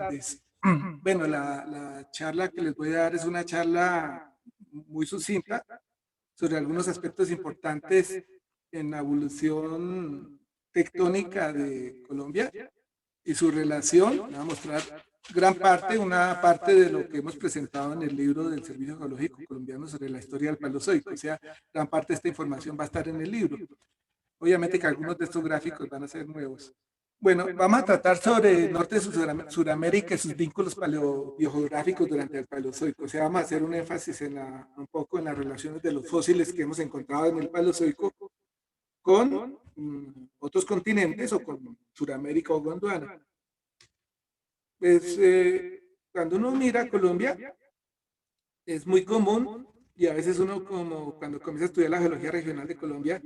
tardes. Bueno, la charla que les voy a dar es una charla muy sucinta sobre algunos aspectos importantes en la evolución tectónica de Colombia y su relación. Le voy a mostrar una parte de lo que hemos presentado en el libro del Servicio Geológico Colombiano sobre la historia del Paleozoico. O sea, gran parte de esta información va a estar en el libro. Obviamente que algunos de estos gráficos van a ser nuevos. Bueno, vamos a tratar sobre el norte de Sudamérica y sus vínculos paleobiogeográficos durante el Paleozoico. O sea, vamos a hacer un énfasis un poco en las relaciones de los fósiles que hemos encontrado en el Paleozoico con otros continentes o con Sudamérica o Gondwana. Pues cuando uno mira Colombia, es muy común y a veces uno como cuando comienza a estudiar la geología regional de Colombia,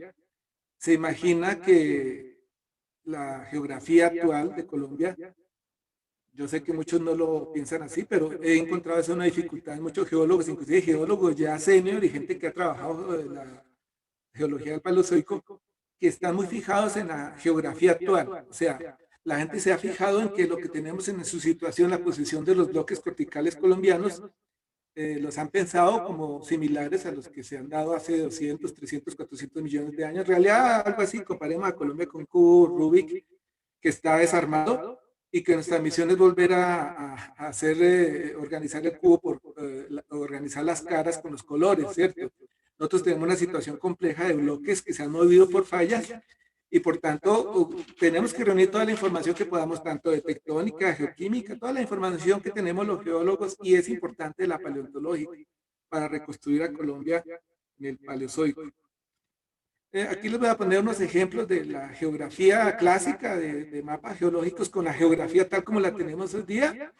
se imagina que la geografía actual de Colombia, yo sé que muchos no lo piensan así, pero he encontrado eso una dificultad en muchos geólogos, inclusive geólogos ya senior y gente que ha trabajado en la geología del Paleozoico, que están muy fijados en la geografía actual. O sea, la gente se ha fijado en que lo que tenemos en su situación, la posición de los bloques corticales colombianos, los han pensado como similares a los que se han dado hace 200, 300, 400 millones de años. En realidad, algo así, comparemos a Colombia con cubo Rubik, que está desarmado y que nuestra misión es volver a hacer, organizar el cubo, organizar las caras con los colores, ¿cierto? Nosotros tenemos una situación compleja de bloques que se han movido por fallas y por tanto tenemos que reunir toda la información que podamos, tanto de tectónica, geoquímica, toda la información que tenemos los geólogos, y es importante la paleontológica para reconstruir a Colombia en el Paleozoico. Aquí les voy a poner unos ejemplos de la geografía clásica de mapas geológicos con la geografía tal como la tenemos hoy día.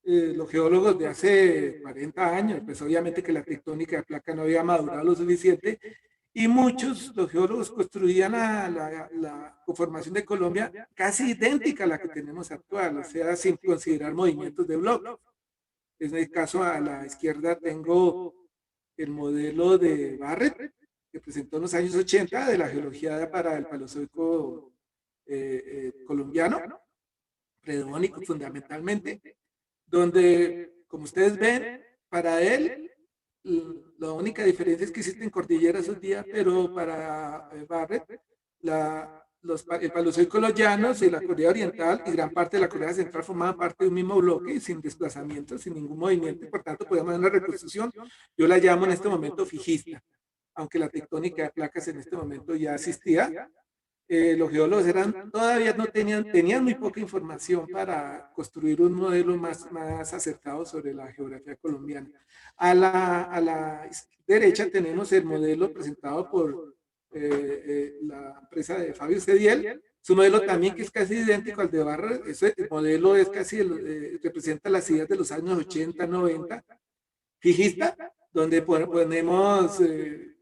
Los geólogos de hace 40 años, pues obviamente que la tectónica de placa no había madurado lo suficiente, y muchos, los geólogos construían la conformación de Colombia casi idéntica a la que tenemos actual, o sea, sin considerar movimientos de bloques. En el caso a la izquierda tengo el modelo de Barrett, que presentó en los años 80 de la geología para el Paleozoico colombiano, predevónico fundamentalmente, donde, como ustedes ven, para él, la única diferencia es que existen cordilleras hoy día, pero para Barrett, el Paleozoico, los llanos y la Cordillera Oriental y gran parte de la Cordillera Central formaban parte de un mismo bloque, sin desplazamiento, sin ningún movimiento, y por tanto podemos dar una reconstrucción. Yo la llamo en este momento fijista, aunque la tectónica de placas en este momento ya existía. Los geólogos todavía no tenían muy poca información para construir un modelo más acertado sobre la geografía colombiana. A la derecha tenemos el modelo presentado por la empresa de Fabio Cediel. Es un modelo también que es casi idéntico al de Barra. El modelo es casi representa las ideas de los años 80, 90, fijista, donde ponemos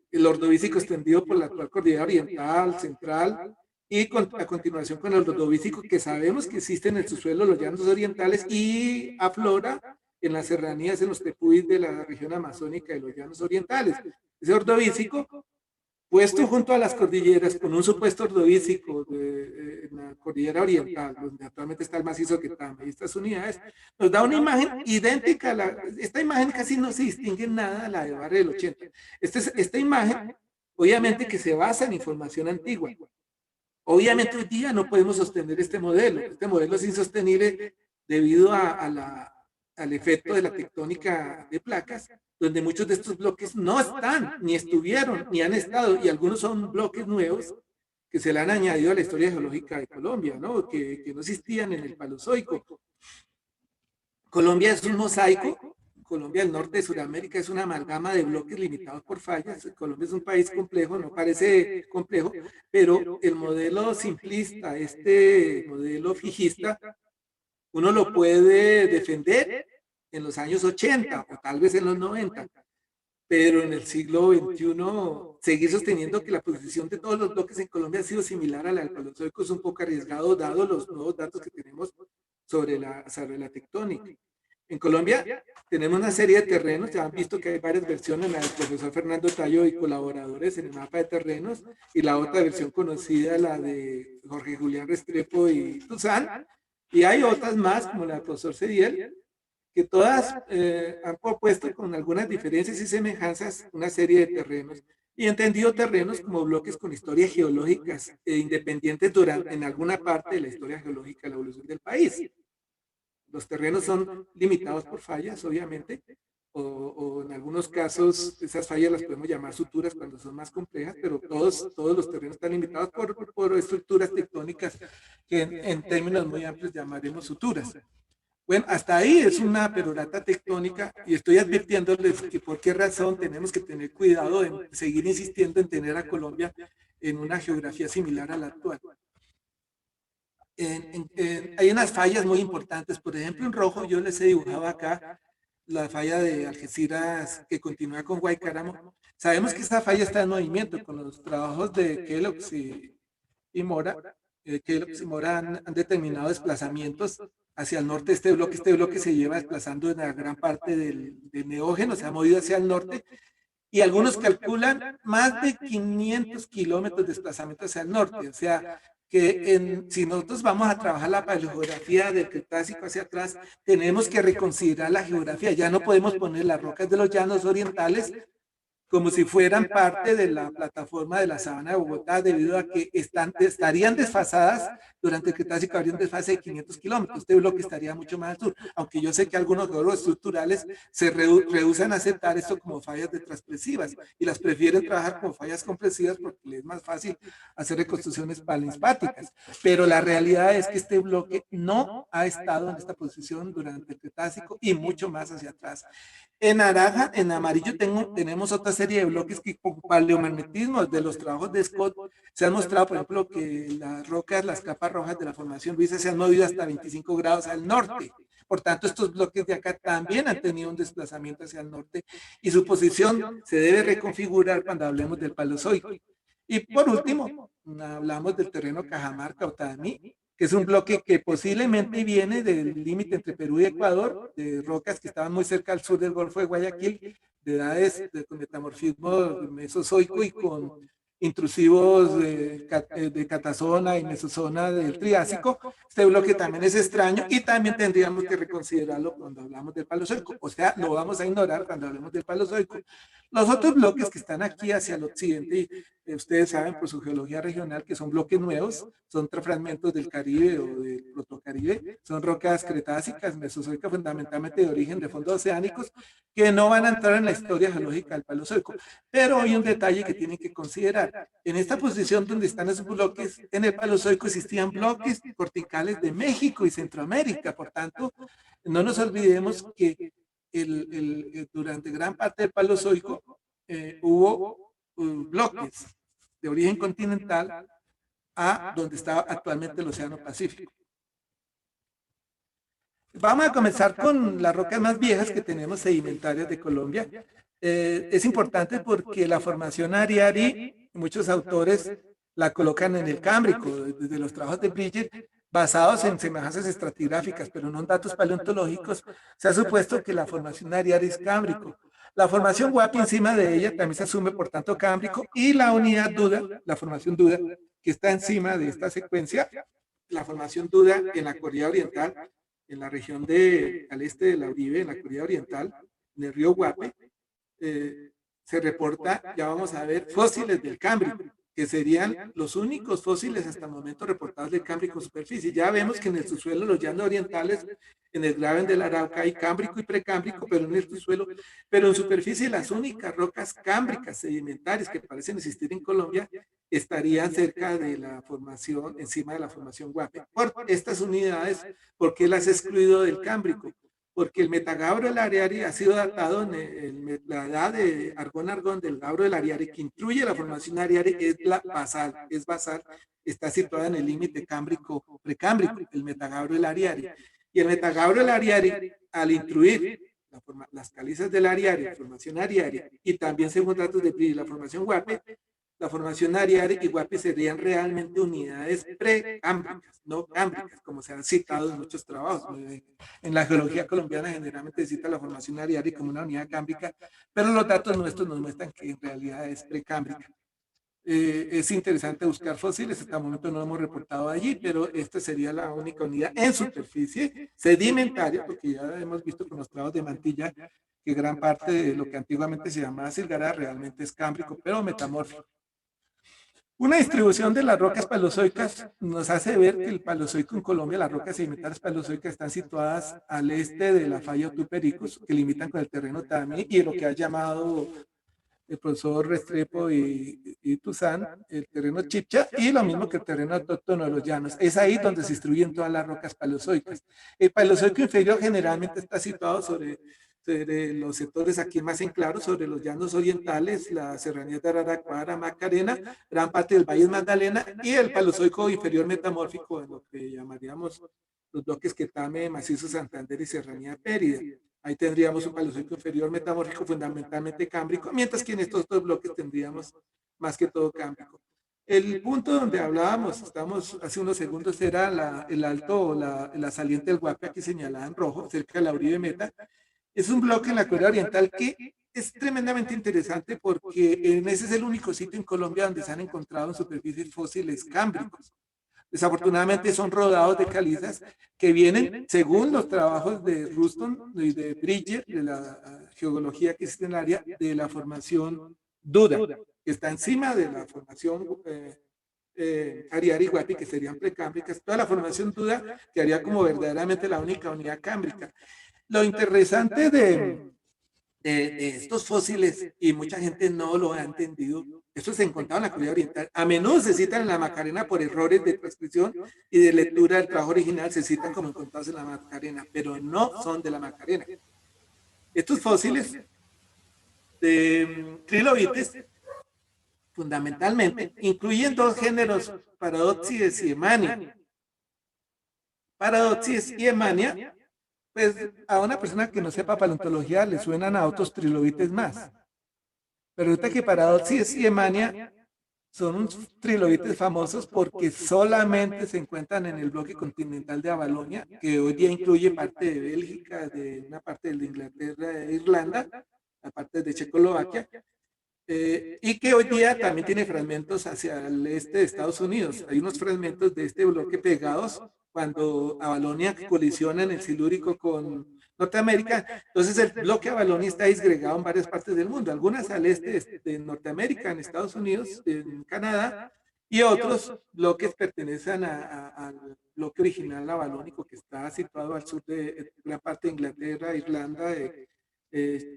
el ordovícico extendido por la actual cordillera oriental, central, y a continuación con el ordovícico que sabemos que existe en el subsuelo de los llanos orientales y aflora en las serranías, en los tepuis de la región amazónica de los llanos orientales. Ese ordovícico, puesto junto a las cordilleras, con un supuesto ordovícico en la cordillera oriental, donde actualmente está el macizo Quetama y estas unidades, nos da una imagen idéntica esta imagen casi no se distingue en nada a la de Barre del 80. Esta imagen, obviamente que se basa en información antigua. Obviamente hoy día no podemos sostener este modelo es insostenible debido al efecto de la tectónica de placas, donde muchos de estos bloques no están, ni estuvieron, ni han estado, y algunos son bloques nuevos que se le han añadido a la historia geológica de Colombia, ¿no? Que no existían en el Paleozoico. Colombia es un mosaico. Colombia, el norte de Sudamérica, es una amalgama de bloques limitados por fallas. Colombia es un país complejo, no parece complejo, pero el modelo simplista, este modelo fijista, uno lo puede defender en los años 80 o tal vez en los 90, pero en el siglo XXI seguir sosteniendo que la posición de todos los bloques en Colombia ha sido similar a la del Paleozoico es un poco arriesgado dado los nuevos datos que tenemos sobre la tectónica. En Colombia tenemos una serie de terrenos, ya han visto que hay varias versiones, la del profesor Fernando Tallo y colaboradores en el mapa de terrenos, y la otra versión conocida, la de Jorge Julián Restrepo y Tuzán, Y hay otras más, como la del profesor Cediel, que todas han propuesto con algunas diferencias y semejanzas una serie de terrenos y entendido terrenos como bloques con historias geológicas independientes durante, en alguna parte de la historia geológica de la evolución del país. Los terrenos son limitados por fallas, obviamente, o en algunos casos esas fallas las podemos llamar suturas cuando son más complejas, pero todos los terrenos están limitados por estructuras tectónicas que en términos muy amplios llamaremos suturas. Bueno, hasta ahí es una perorata tectónica y estoy advirtiéndoles que por qué razón tenemos que tener cuidado de seguir insistiendo en tener a Colombia en una geografía similar a la actual. Hay unas fallas muy importantes, por ejemplo, en rojo yo les he dibujado acá la falla de Algeciras que continúa con Guaycáramo. Sabemos que esta falla está en movimiento con los trabajos de Kellogg's y Mora. Kellogg's y Mora han determinado desplazamientos hacia el norte de este bloque. Este bloque se lleva desplazando en la gran parte del neógeno, se ha movido hacia el norte y algunos calculan más de 500 kilómetros de desplazamiento hacia el norte. O sea, que si nosotros vamos a trabajar la paleogeografía del Cretácico hacia atrás, tenemos que reconsiderar la geografía. Ya no podemos poner las rocas de los llanos orientales como si fueran parte de la plataforma de la sabana de Bogotá, debido a que estarían desfasadas durante el Cretácico, habría un desfase de 500 kilómetros. Este bloque estaría mucho más al sur, aunque yo sé que algunos geólogos estructurales se rehusan a aceptar esto como fallas de transpresivas y las prefieren trabajar como fallas compresivas porque les es más fácil hacer reconstrucciones paleospáticas. Pero la realidad es que este bloque no ha estado en esta posición durante el Cretácico y mucho más hacia atrás. En naranja, en amarillo tenemos otra serie de bloques que con paleomagnetismo de los trabajos de Scott se han mostrado, por ejemplo, que las rocas, las capas rojas de la formación Luisa se han movido hasta 25 grados al norte. Por tanto, estos bloques de acá también han tenido un desplazamiento hacia el norte y su posición se debe reconfigurar cuando hablemos del Paleozoico. Y por último, hablamos del terreno Cajamarca o Taamí, que es un bloque que posiblemente viene del límite entre Perú y Ecuador, de rocas que estaban muy cerca al sur del Golfo de Guayaquil, de edades con metamorfismo mesozoico y con intrusivos de Catazona y Mesozona del Triásico. Este bloque también es extraño y también tendríamos que reconsiderarlo cuando hablamos del Paleozoico, o sea, lo vamos a ignorar cuando hablemos del Paleozoico. Los otros bloques que están aquí hacia el occidente, ustedes saben por su geología regional que son bloques nuevos, son fragmentos del Caribe o del Protocaribe, son rocas cretácicas, mesozoicas, fundamentalmente de origen de fondos oceánicos, que no van a entrar en la historia geológica del Paleozoico. Pero hay un detalle que tienen que considerar. En esta posición donde están esos bloques, en el Paleozoico existían bloques corticales de México y Centroamérica. Por tanto, no nos olvidemos que durante gran parte del Paleozoico hubo bloques de origen continental a donde está actualmente el Océano Pacífico. Vamos a comenzar con las rocas más viejas que tenemos sedimentarias de Colombia. Es importante porque la formación Ariari, muchos autores la colocan en el Cámbrico, desde los trabajos de Bridget, basados en semejanzas estratigráficas, pero no en datos paleontológicos, se ha supuesto que la formación Ariari es Cámbrico. La formación Guapi encima de ella también se asume, por tanto, Cámbrico, y la unidad Duda, la formación Duda, que está encima de esta secuencia, la formación Duda en la Cordillera Oriental, en la región al este de la Uribe, en la Cordillera Oriental, en el río Guape, se reporta, ya vamos a ver, fósiles del Cámbrico, que serían los únicos fósiles hasta el momento reportados del Cámbrico en superficie. Ya vemos que en el subsuelo, los llanos orientales, en el Graben del Arauca hay Cámbrico y Precámbrico, pero en el subsuelo, pero en superficie las únicas rocas cámbricas sedimentarias que parecen existir en Colombia estarían cerca de la formación, encima de la formación Guape. Por estas unidades, ¿por qué las he excluido del Cámbrico? Porque el metagabro del Ariari ha sido datado en la edad de Argón del Gabro del Ariari, que incluye la formación Ariari, es basal, está situada en el límite cámbrico-precámbrico, el metagabro del Ariari. Y el metagabro del Ariari, al incluir las calizas del Ariari, la formación Ariari, y también según datos de la formación Guape, la formación Ariari y Guapi serían realmente unidades precámbricas, no cámbricas, como se han citado en muchos trabajos. En la geología colombiana generalmente se cita la formación Ariari como una unidad cámbrica, pero los datos nuestros nos muestran que en realidad es precámbrica. Es interesante buscar fósiles, hasta el momento no hemos reportado allí, pero esta sería la única unidad en superficie sedimentaria, porque ya hemos visto con los trabajos de Mantilla que gran parte de lo que antiguamente se llamaba silgará realmente es cámbrico, pero metamórfico. Una distribución de las rocas paleozoicas nos hace ver que el Paleozoico en Colombia, las rocas sedimentarias paleozoicas están situadas al este de la falla Otupericus, que limitan con el terreno Tami y lo que ha llamado el profesor Restrepo y Tuzán, el terreno Chipcha, y lo mismo que el terreno autóctono de los llanos. Es ahí donde se distribuyen todas las rocas paleozoicas. El Paleozoico inferior generalmente está situado sobre los sectores aquí más en claro, sobre los llanos orientales, la serranía de Araraquara, Macarena, gran parte del Valle Magdalena, y el Paleozoico inferior metamórfico, en lo que llamaríamos los bloques Quetame, Macizo Santander y Serranía Périda. Ahí tendríamos un Paleozoico inferior metamórfico fundamentalmente cámbrico, mientras que en estos dos bloques tendríamos más que todo cámbrico. El punto donde hablábamos, estamos hace unos segundos, era el alto, la saliente del Guape, aquí señalada en rojo, cerca de la Uribe Meta. Es un bloque en la Corea Oriental que es tremendamente interesante porque ese es el único sitio en Colombia donde se han encontrado en superficie fósiles cámbricos. Desafortunadamente son rodados de calizas que vienen, según los trabajos de Ruston y de Bridger, de la geología que existe en el área, de la formación Duda, que está encima de la formación Ariari y Guapi, que serían precámbricas. Toda la formación Duda que haría como verdaderamente la única unidad cámbrica. Lo interesante de estos fósiles, y mucha gente no lo ha entendido, esto se encontraba en la Corea Oriental. A menudo se citan en la Macarena por errores de transcripción y de lectura del trabajo original, se citan como encontrados en la Macarena, pero no son de la Macarena. Estos fósiles de trilobites, fundamentalmente, incluyen dos géneros, Paradoxis y Emania. Paradoxis y Emania, pues a una persona que no sepa paleontología le suenan a otros trilobites más. Pero ahorita que Paradoxis y Emania son unos trilobites famosos porque solamente se encuentran en el bloque continental de Avalonia, que hoy día incluye parte de Bélgica, de una parte de Inglaterra e Irlanda, la parte de Checoslovaquia, y que hoy día también tiene fragmentos hacia el este de Estados Unidos. Hay unos fragmentos de este bloque pegados cuando Avalonia colisiona en el Silúrico con Norteamérica. Entonces el bloque Avalonia está disgregado en varias partes del mundo, algunas al este de Norteamérica, en Estados Unidos, en Canadá, y otros bloques pertenecen al bloque original avalónico que está situado al sur de gran parte de Inglaterra, Irlanda,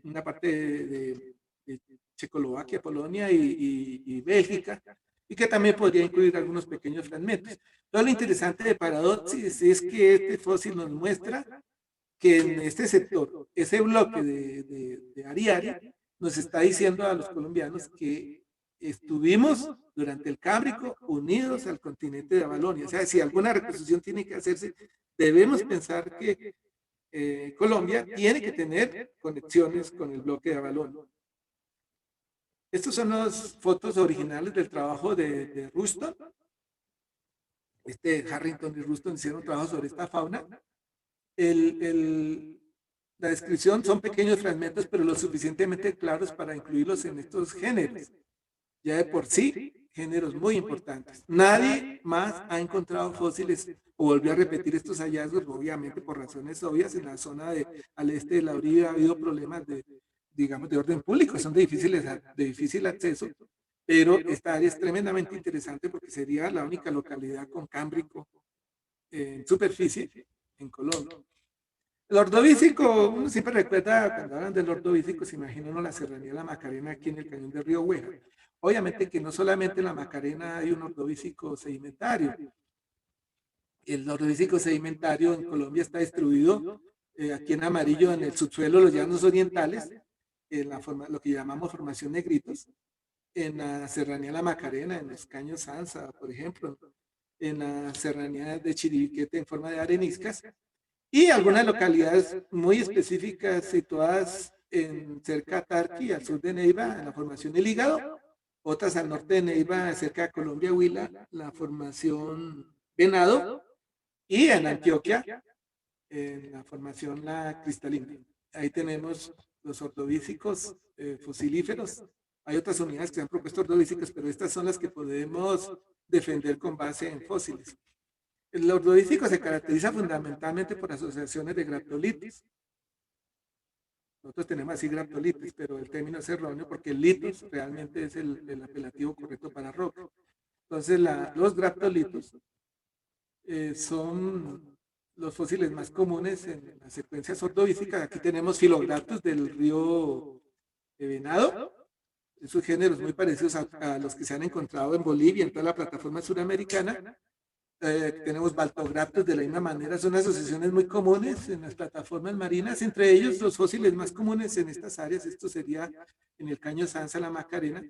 una parte de Checoslovaquia, Polonia y Bélgica, y que también podría incluir algunos pequeños fragmentos. Todo lo interesante de Paradoxis es que este fósil nos muestra que en este sector, ese bloque de Ariari, nos está diciendo a los colombianos que estuvimos durante el Cámbrico unidos al continente de Avalonia. O sea, si alguna reconstrucción tiene que hacerse, debemos pensar que Colombia tiene que tener conexiones con el bloque de Avalonia. Estas son las fotos originales del trabajo de Ruston. Harrington y Ruston hicieron un trabajo sobre esta fauna. La descripción son pequeños fragmentos, pero lo suficientemente claros para incluirlos en estos géneros. Ya de por sí, géneros muy importantes. Nadie más ha encontrado fósiles o volvió a repetir estos hallazgos, obviamente por razones obvias. En la zona al este de la Uribe ha habido problemas digamos, de orden público, son de difícil acceso, pero esta área es tremendamente interesante porque sería la única localidad con cámbrico en superficie en Colombia. El ordovícico, uno siempre recuerda, cuando hablan del ordovícico, se imagina uno la serranía de la Macarena aquí en el cañón del río Hueja. Obviamente que no solamente en la Macarena hay un ordovícico sedimentario. El ordovícico sedimentario en Colombia está distribuido aquí en amarillo en el subsuelo de los llanos orientales, en lo que llamamos formación Negritos, en la serranía de la Macarena, en los caños Sanza, por ejemplo, en la serranía de Chiribiquete en forma de areniscas, y algunas localidades muy específicas situadas cerca de Tarqui, al sur de Neiva, en la formación del Hígado, otras al norte de Neiva, cerca de Colombia, Huila, la formación Venado, y en Antioquia, en la formación La Cristalina. Ahí tenemos los ordovícicos fosilíferos Hay otras unidades que se han propuesto ordovícicas, pero estas son las que podemos defender con base en fósiles. El ordovícico se caracteriza fundamentalmente por asociaciones de graptolitos. Nosotros tenemos así graptolitos, pero el término es erróneo porque el litos realmente es el apelativo correcto para roca. Entonces, los graptolitos son los fósiles más comunes en las secuencias ordovícicas. Aquí tenemos filograptos del río Venado, esos géneros muy parecidos a los que se han encontrado en Bolivia, en toda la plataforma suramericana. Tenemos baltograptos de la misma manera, son asociaciones muy comunes en las plataformas marinas, entre ellos los fósiles más comunes en estas áreas, esto sería en el Caño Sanza, la Macarena,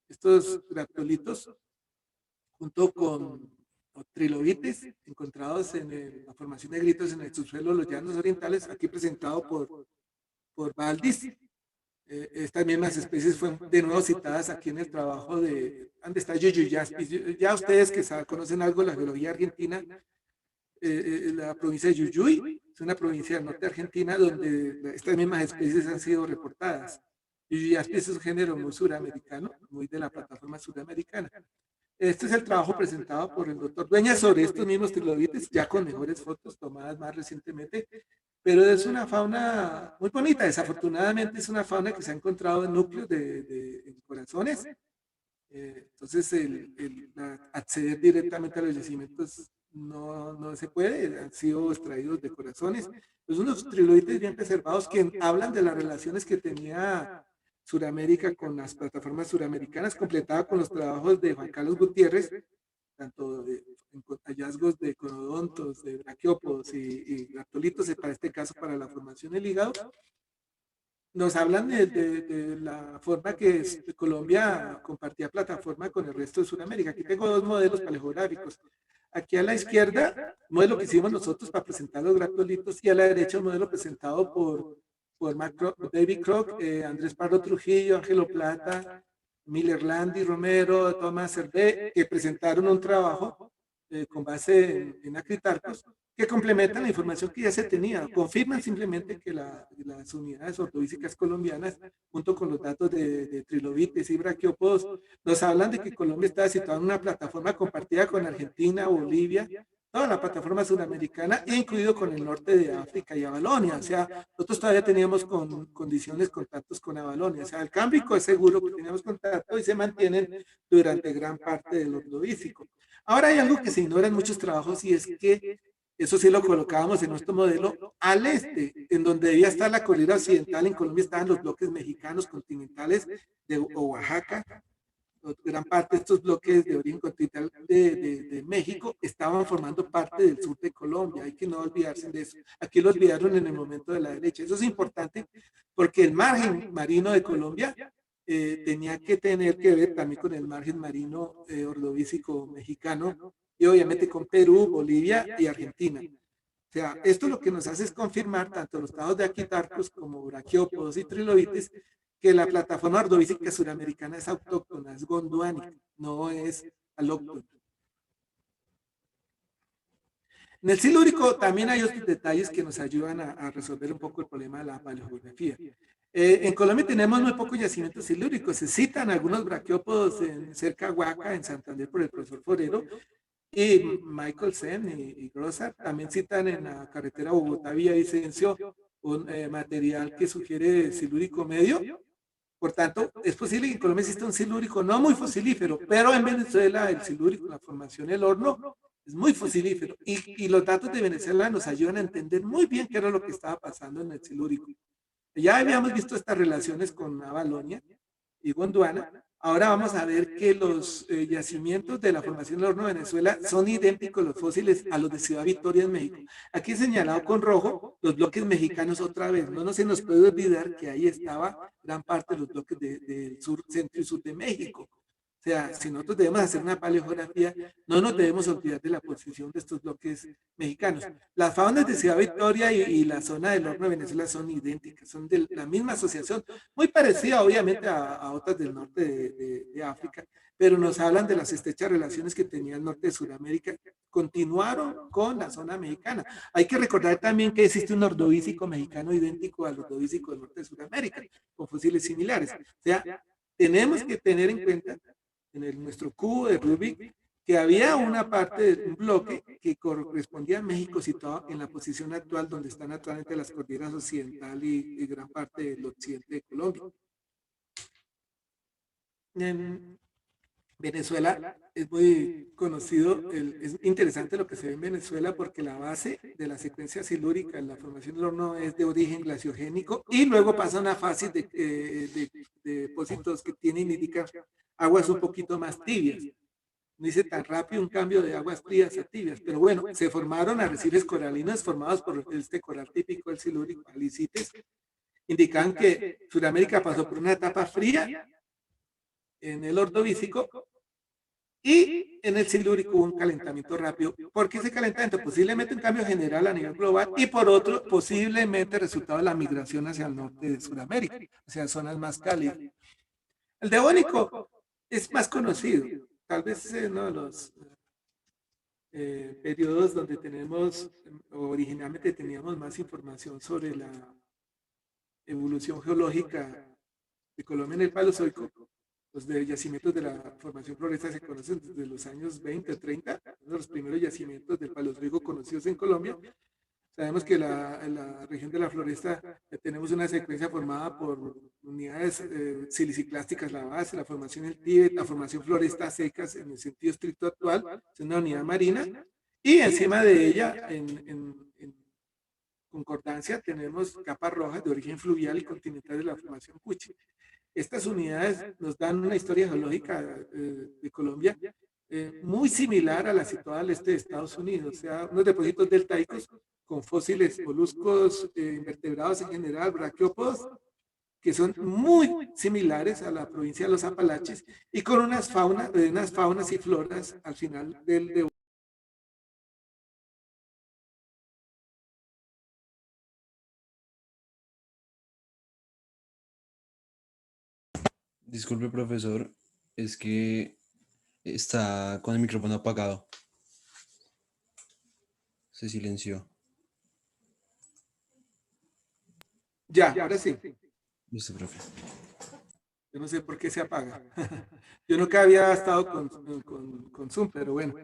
estos graptolitos, junto con trilobites encontrados en la formación de gritos en el subsuelo de los llanos orientales, aquí presentado por Valdis. Estas mismas especies fueron de nuevo citadas aquí en el trabajo de, ¿dónde está Yuyuyaspis? Ya ustedes que conocen algo de la geología argentina, la provincia de Yuyuy es una provincia del norte de Argentina donde estas mismas especies han sido reportadas. Yuyuyaspis es un género muy suramericano, muy de la plataforma suramericana. Este es el trabajo presentado por el doctor Dueñas sobre estos mismos trilobites, ya con mejores fotos tomadas más recientemente, pero es una fauna muy bonita. Desafortunadamente es una fauna que se ha encontrado en núcleos en corazones. Entonces, acceder directamente a los yacimientos no se puede, han sido extraídos de corazones. Pues unos trilobites bien preservados que hablan de las relaciones que tenía Suramérica con las plataformas suramericanas, completada con los trabajos de Juan Carlos Gutiérrez, tanto hallazgos de conodontos, de braquiópodos y graptolitos, para este caso para la formación del hígado. Nos hablan de la forma que Colombia compartía plataforma con el resto de Sudamérica. Aquí tengo dos modelos paleográficos. Aquí a la izquierda, modelo que hicimos nosotros para presentar los graptolitos, y a la derecha un modelo presentado por David Kroc, Andrés Pardo Trujillo, Ángelo Plata, Miller Landi, Romero, Tomás Cervé, que presentaron un trabajo con base en acritarcos, que complementan la información que ya se tenía, confirman simplemente que las unidades ortovícicas colombianas, junto con los datos de trilobites y braquiópodos, nos hablan de que Colombia está situada en una plataforma compartida con Argentina, Bolivia, toda la plataforma sudamericana, incluido con el norte de África y Avalonia. O sea, nosotros todavía teníamos condiciones, contactos con Avalonia. O sea, el Cámbrico es seguro que teníamos contacto y se mantienen durante gran parte del ordovícico. Ahora hay algo que se ignora en muchos trabajos, y es que eso sí lo colocábamos en nuestro modelo al este, en donde debía estar la cordillera occidental. En Colombia estaban los bloques mexicanos continentales de Oaxaca. Gran parte de estos bloques de origen continental de México estaban formando parte del sur de Colombia. Hay que no olvidarse de eso. Aquí lo olvidaron en el momento de la derecha. Eso es importante porque el margen marino de Colombia tenía que tener que ver también con el margen marino ordovícico mexicano, y obviamente con Perú, Bolivia y Argentina. O sea, esto lo que nos hace es confirmar tanto los estados de Aquitarcos como braquiópodos y trilobites, que la plataforma ordovícica suramericana es autóctona, es gondwanica, no es alóctona. En el silúrico también hay otros detalles que nos ayudan a resolver un poco el problema de la paleogeografía. En Colombia tenemos muy pocos yacimientos silúricos. Se citan algunos braquiópodos cerca de Huaca, en Santander, por el profesor Forero, y Michael Sen y Grossart también citan en la carretera Bogotá-Villavicencio un material que sugiere silúrico medio. Por tanto, es posible que en Colombia exista un silúrico no muy fosilífero, pero en Venezuela el silúrico, la formación del horno, es muy fosilífero. Y los datos de Venezuela nos ayudan a entender muy bien qué era lo que estaba pasando en el silúrico. Ya habíamos visto estas relaciones con Avalonia y Gondwana. Ahora vamos a ver que los yacimientos de la formación del horno de Venezuela son idénticos los fósiles a los de Ciudad Victoria en México. Aquí he señalado con rojo los bloques mexicanos otra vez. No se nos puede olvidar que ahí estaba gran parte de los bloques del sur, centro y sur de México. O sea, si nosotros debemos hacer una paleografía, no nos debemos olvidar de la posición de estos bloques mexicanos. Las faunas de Ciudad Victoria y la zona del horno de Venezuela son idénticas, son de la misma asociación, muy parecida obviamente a otras del norte de África, pero nos hablan de las estrechas relaciones que tenía el norte de Sudamérica, continuaron con la zona mexicana. Hay que recordar también que existe un ordovícico mexicano idéntico al ordovícico del norte de Sudamérica, con fósiles similares. O sea, tenemos que tener en cuenta en nuestro cubo de Rubik que había una parte de un bloque que correspondía a México situado en la posición actual donde están actualmente las cordilleras occidental y gran parte del occidente de Colombia. En Venezuela es muy conocido, es interesante lo que se ve en Venezuela porque la base de la secuencia silúrica en la formación del horno es de origen glaciogénico y luego pasa una fase de depósitos que tienen, indican aguas un poquito más tibias. No dice tan rápido un cambio de aguas frías a tibias, pero bueno, se formaron arrecifes coralinos formados por este coral típico del silúrico, alicites, indican que Sudamérica pasó por una etapa fría en el Ordovícico y en el silúrico hubo un calentamiento rápido. ¿Por qué ese calentamiento? Posiblemente un cambio general a nivel global y por otro, posiblemente resultado de la migración hacia el norte de Sudamérica, hacia zonas más cálidas. El Devónico es más conocido, tal vez es uno de los periodos donde tenemos, originalmente teníamos más información sobre la evolución geológica de Colombia en el Paleozoico. Los de yacimientos de la formación floresta se conocen desde los años 20, 30, uno de los primeros yacimientos del Paleozoico conocidos en Colombia. Sabemos que en la región de la floresta tenemos una secuencia formada por unidades siliciclásticas, la base, la formación del Tíbet, la formación floresta secas en el sentido estricto actual, es una unidad marina, y encima de ella, en concordancia, tenemos capas rojas de origen fluvial y continental de la formación Puche. Estas unidades nos dan una historia geológica de Colombia muy similar a la situada al este de Estados Unidos, o sea, unos depósitos deltaicos con fósiles moluscos, invertebrados en general, braquiópodos, que son muy similares a la provincia de los Apalaches y con unas faunas y floras al final del. Disculpe, profesor, es que está con el micrófono apagado. Se silenció. Ya, ahora sí. Listo, profe. Yo no sé por qué se apaga. Yo nunca había estado con Zoom, pero bueno.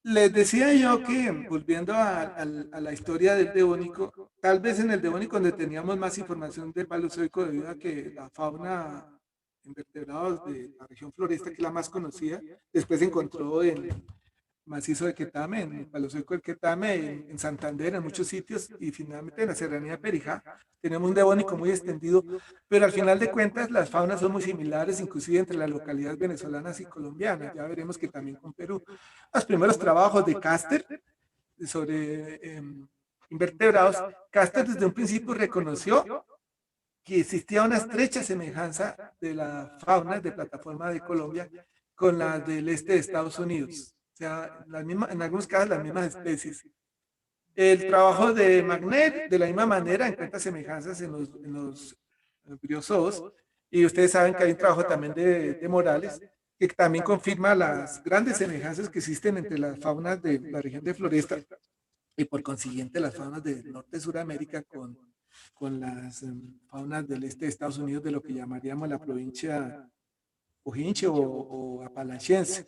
Les decía yo que, volviendo a la historia del Devónico, tal vez en el Devónico donde teníamos más información del Paleozoico debido a que la fauna invertebrados de la región floresta, que es la más conocida, después se encontró en macizo de Quetame, en el Paleozoico del Quetame, en Santander, en muchos sitios, y finalmente en la serranía de Perijá. Tenemos un devónico muy extendido, pero al final de cuentas las faunas son muy similares, inclusive entre las localidades venezolanas y colombianas. Ya veremos que también con Perú. Los primeros trabajos de Caster sobre invertebrados, Caster desde un principio reconoció que existía una estrecha semejanza de la fauna de plataforma de Colombia con la del este de Estados Unidos. O sea, en algunos casos las mismas especies. El trabajo de Magnet, de la misma manera, encuentra semejanzas en los briozoos. Y ustedes saben que hay un trabajo también de Morales, que también confirma las grandes semejanzas que existen entre las faunas de la región de Floresta y por consiguiente las faunas del norte de Sudamérica con las faunas del este de Estados Unidos, de lo que llamaríamos la provincia Ojinche o Apalachiense.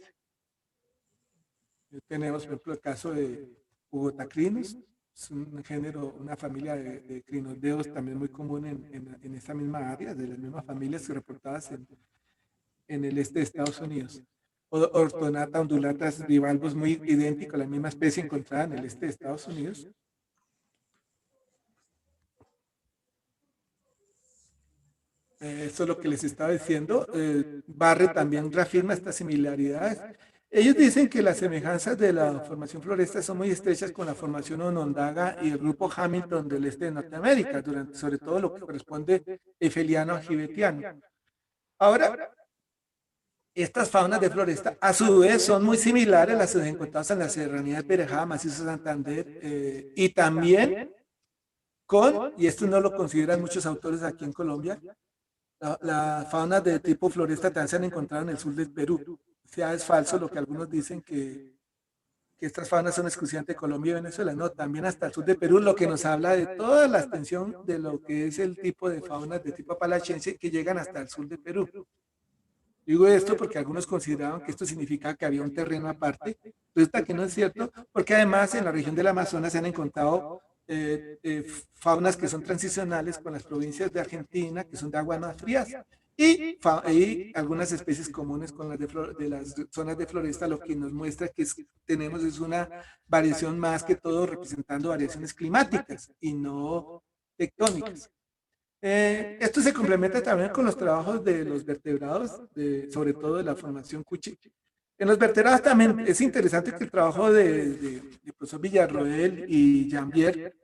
Tenemos, por ejemplo, el caso de Hugotacrinos, es un género, una familia de crinodeos también muy común en esta misma área, de las mismas familias reportadas en el este de Estados Unidos. Ortonata undulatas bivalvos, muy idéntico a la misma especie encontrada en el este de Estados Unidos. Eso es lo que les estaba diciendo. Barre también reafirma estas similaridades. Ellos dicen que las semejanzas de la formación floresta son muy estrechas con la formación Onondaga y el grupo Hamilton del este de Norteamérica, sobre todo lo que corresponde efeliano a gibetiano. Ahora, estas faunas de floresta, a su vez, son muy similares a las encontradas en la serranía de Perejá, Macizo Santander, y también y esto no lo consideran muchos autores aquí en Colombia, la fauna de tipo floresta también se han encontrado en el sur del Perú. O sea, es falso lo que algunos dicen que que estas faunas son exclusivamente de Colombia y Venezuela, no, también hasta el sur de Perú, lo que nos habla de toda la extensión de lo que es el tipo de faunas de tipo apalachense que llegan hasta el sur de Perú. Digo esto porque algunos consideraban que esto significaba que había un terreno aparte. Resulta que no es cierto, porque además en la región del Amazonas se han encontrado faunas que son transicionales con las provincias de Argentina, que son de aguas más frías, y algunas especies comunes con las de las zonas de floresta, lo que nos muestra que tenemos es una variación más que todo representando variaciones climáticas y no tectónicas. Esto se complementa también con los trabajos de los vertebrados, sobre todo de la formación Cuchi. En los vertebrados también es interesante que el trabajo de profesor Villarroel y Jambier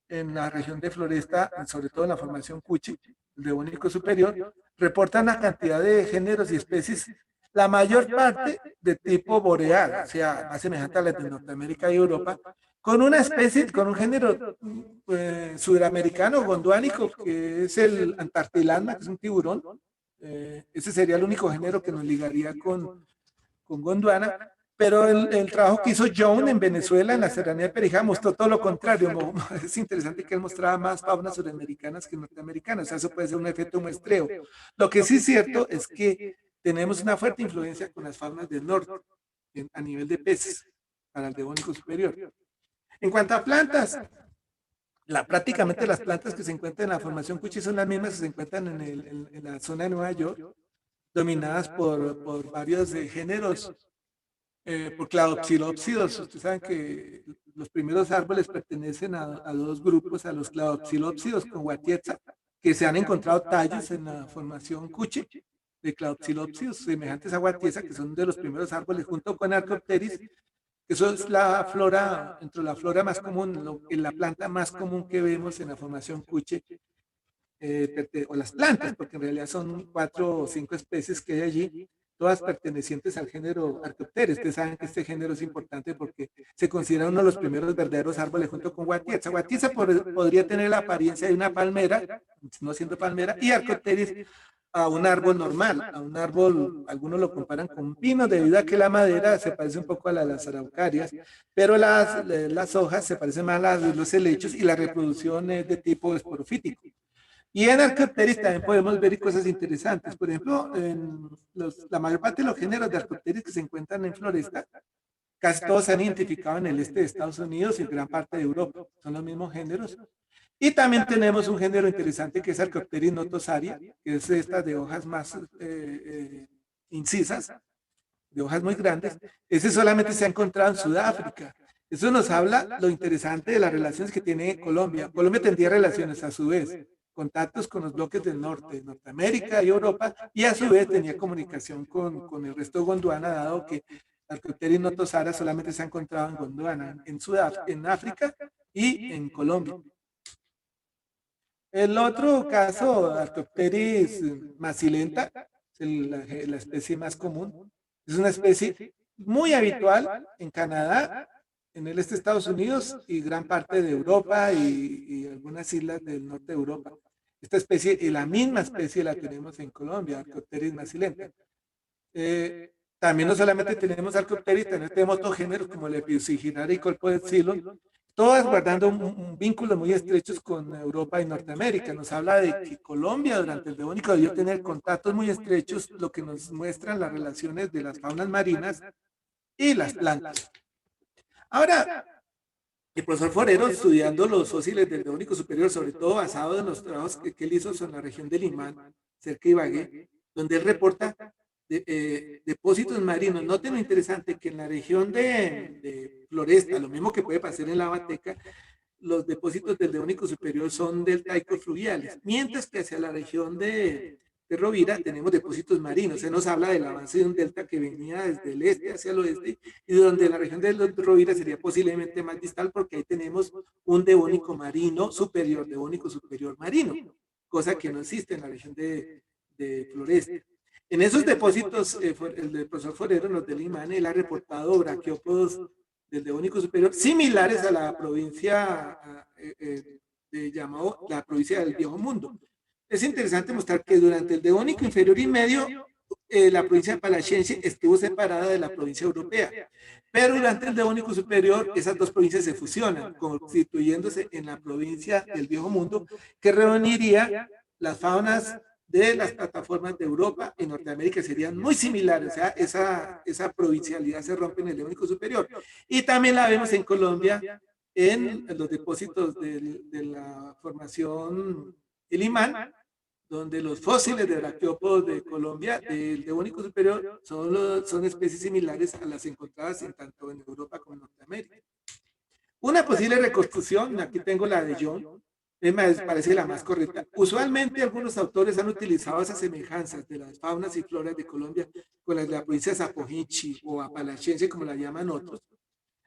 en la región de Floresta, sobre todo en la formación Cuchi, el Devónico superior, reportan la cantidad de géneros y especies, la mayor parte de tipo boreal, o sea, más semejante a las de Norteamérica y Europa, con una especie, con un género sudamericano, gondvánico, que es el Antarctilanma, que es un tiburón. Ese sería el único género que nos ligaría con Gondwana. Pero el trabajo que hizo John en Venezuela, en la serranía de Perijá, mostró todo lo contrario. Es interesante que él mostraba más faunas sudamericanas que norteamericanas. O sea, eso puede ser un efecto muestreo. Lo que sí es cierto es que tenemos una fuerte influencia con las faunas del norte a nivel de peces para el Devónico superior. En cuanto a plantas, prácticamente las plantas que se encuentran en la formación Cuchi son las mismas que se encuentran en la zona de Nueva York, dominadas por varios géneros, por cladopsilópsidos. Ustedes saben que los primeros árboles pertenecen a dos grupos, a los cladopsilópsidos con guatietza, que se han encontrado tallos en la formación Cuchi de cladopsilópsidos semejantes a guatietza, que son de los primeros árboles, junto con Archaeopteris. Eso es la flora, entre la flora más común, la planta más común que vemos en la formación Cuche, o las plantas, porque en realidad son 4 o 5 especies que hay allí, todas pertenecientes al género Archaeopteris. Ustedes saben que este género es importante porque se considera uno de los primeros verdaderos árboles junto con Guatietza. Guatietza podría tener la apariencia de una palmera, no siendo palmera, y Archaeopteris a un árbol normal, a un árbol, algunos lo comparan con un pino, debido a que la madera se parece un poco a la de las araucarias, pero las hojas se parecen más a los helechos y la reproducción es de tipo esporofítico. Y en Archaeopteris también podemos ver cosas interesantes. Por ejemplo, la mayor parte de los géneros de Archaeopteris que se encuentran en Floresta, casi todos se han identificado en el este de Estados Unidos y en gran parte de Europa. Son los mismos géneros. Y también tenemos un género interesante que es Archaeopteris notosaria, que es esta de hojas más incisas, de hojas muy grandes. Ese solamente se ha encontrado en Sudáfrica. Eso nos habla lo interesante de las relaciones que tiene Colombia. Colombia tendría relaciones a su vez, contactos con los bloques del norte, Norteamérica y Europa, y a su vez tenía comunicación con el resto de Gondwana, dado que Archaeopteris notosaria solamente se ha encontrado en Gondwana, en África y en Colombia. El otro caso, Archaeopteris macilenta, es la especie más común. Es una especie muy habitual en Canadá, en el este de Estados Unidos y gran parte de Europa y algunas islas del norte de Europa. Esta especie, y la misma especie la tenemos en Colombia, Archaeopteris macilenta. También no solamente tenemos Archaeopteris, también tenemos otros géneros como el Epipsygidaria y Colpocephalon, todas guardando un vínculo muy estrechos con Europa y Norteamérica. Nos habla de que Colombia durante el Devónico debió tener contactos muy estrechos, lo que nos muestran las relaciones de las faunas marinas y las plantas. Ahora, el profesor Forero, estudiando los fósiles del Devónico superior, sobre todo basado en los trabajos que él hizo en la región de Limán, cerca de Ibagué, donde él reporta depósitos marinos. Noten lo interesante que en la región de Floresta, lo mismo que puede pasar en la Bateca, los depósitos del Devónico superior son deltaicos fluviales, mientras que hacia la región de Rovira tenemos depósitos marinos. Se nos habla del avance de un delta que venía desde el este hacia el oeste, y donde la región de Rovira sería posiblemente más distal, porque ahí tenemos un devónico marino superior, devónico superior marino, cosa que no existe en la región de Floresta. En esos depósitos, el profesor Forero, los del Limán, él ha reportado braquiópodos del Devónico superior similares a la provincia llamado la provincia del Viejo Mundo. Es interesante mostrar que durante el Devónico inferior y medio la provincia de Palaciense estuvo separada de la provincia europea, pero durante el Devónico Superior esas dos provincias se fusionan, constituyéndose en la provincia del Viejo Mundo, que reuniría las faunas de las plataformas de Europa y Norteamérica, serían muy similares, o sea, esa provincialidad se rompe en el Devónico Superior. Y también la vemos en Colombia, en los depósitos de la formación El Imán, donde los fósiles de braquiópodos de Colombia, del Devónico Superior, son especies similares a las encontradas tanto en Europa como en Norteamérica. Una posible reconstrucción, aquí tengo la de John, me parece la más correcta. Usualmente algunos autores han utilizado esas semejanzas de las faunas y floras de Colombia con las de la provincia de Zapojinchi o Apalachiense, como la llaman otros,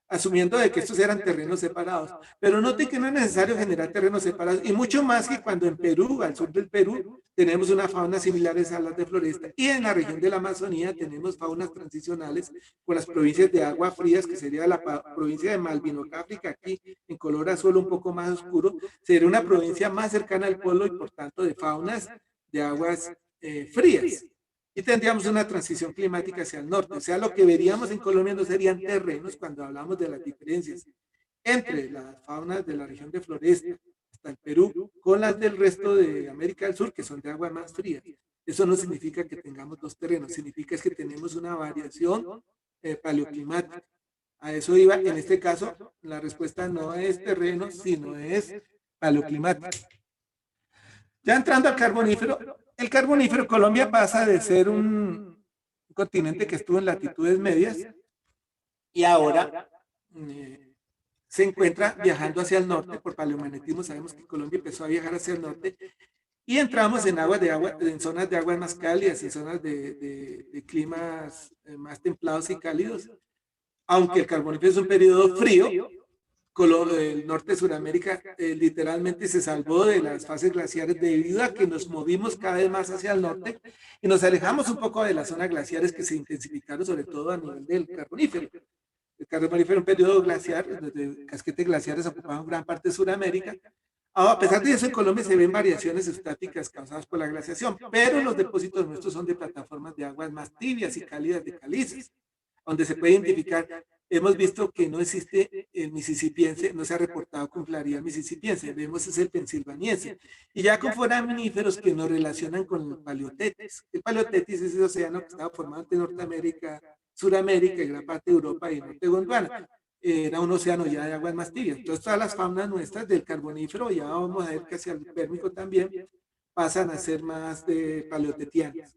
asumiendo de que estos eran terrenos separados. Pero note que no es necesario generar terrenos separados, y mucho más que cuando en Perú, al sur del Perú, tenemos una fauna similares a las de Floresta, y en la región de la Amazonía tenemos faunas transicionales con las provincias de agua frías, que sería la provincia de Malvinocáfrica, aquí en color azul un poco más oscuro, sería una provincia más cercana al polo y por tanto de faunas de aguas frías. Y tendríamos una transición climática hacia el norte. O sea, lo que veríamos en Colombia no serían terrenos cuando hablamos de las diferencias entre las faunas de la región de Floresta hasta el Perú con las del resto de América del Sur, que son de agua más fría. Eso no significa que tengamos dos terrenos, significa que tenemos una variación paleoclimática. A eso iba, en este caso, la respuesta no es terreno, sino es paleoclimática. Ya entrando al carbonífero, el carbonífero, Colombia pasa de ser un continente que estuvo en latitudes medias y ahora se encuentra viajando hacia el norte por paleomagnetismo. Sabemos que Colombia empezó a viajar hacia el norte y entramos en en zonas de aguas más cálidas, en zonas de climas más templados y cálidos. Aunque el carbonífero es un periodo frío, el norte de Sudamérica literalmente se salvó de las fases glaciares debido a que nos movimos cada vez más hacia el norte y nos alejamos un poco de las zonas glaciares que se intensificaron, sobre todo a nivel del carbonífero. El carbonífero era un periodo glaciar, donde casquetes glaciares ocupaban gran parte de Sudamérica. A pesar de eso, en Colombia se ven variaciones estáticas causadas por la glaciación, pero los depósitos nuestros son de plataformas de aguas más tibias y cálidas de calizas, donde se puede identificar. Hemos visto que no existe el misisipiense, no se ha reportado con claridad el misisipiense, vemos es el pensilvaniense. Y ya con foraminíferos que nos relacionan con el paleotetis. El paleotetis es ese océano que estaba formado entre Norteamérica, Suramérica y gran parte de Europa y norte de Gondwana. Era un océano ya de aguas más tibias. Entonces todas las faunas nuestras del carbonífero, ya vamos a ver que hacia el pérmico también, pasan a ser más de paleotetianas.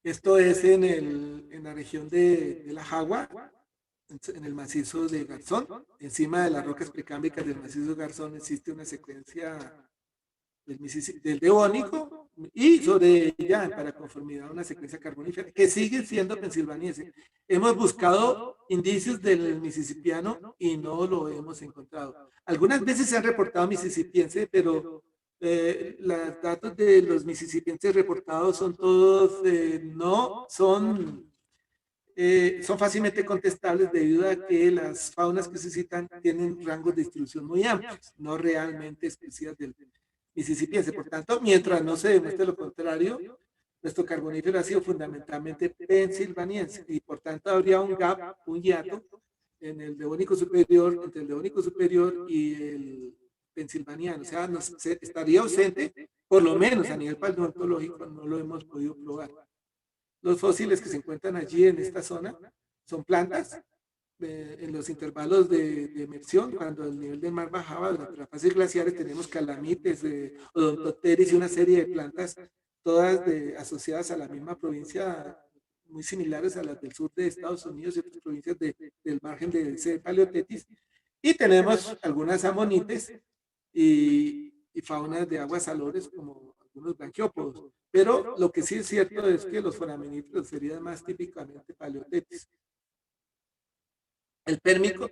Esto es en la región de la Jagua, en el macizo de Garzón. Encima de las rocas precámbicas del macizo de Garzón existe una secuencia del Devónico y sobre ella, para conformidad, una secuencia carbonífera que sigue siendo pensilvaniense. Hemos buscado indicios del misisipiano y no lo hemos encontrado. Algunas veces se han reportado misisipiense, pero los datos de los misisipienses reportados son todos, no son, son fácilmente contestables debido a que las faunas que se citan tienen rangos de distribución muy amplios, no realmente exclusivas del misisipiense. Por tanto, mientras no se demuestre lo contrario, nuestro carbonífero ha sido fundamentalmente pensilvaniense y por tanto habría un gap, un hiato en el Devónico superior, entre el Devónico superior y el pensilvaniano. O sea, estaría ausente, por lo menos a nivel paleontológico, no lo hemos podido probar. Los fósiles que se encuentran allí en esta zona son plantas en los intervalos de emersión, cuando el nivel del mar bajaba durante las fases glaciares, tenemos calamites, odontopteris y una serie de plantas, todas asociadas a la misma provincia, muy similares a las del sur de Estados Unidos y otras provincias del margen de ese paleotetis. Y tenemos algunas amonites y faunas de aguas salobres como algunos branquiópodos. Pero lo que sí es cierto es que los foraminíferos serían más típicamente paleotetis. El pérmico,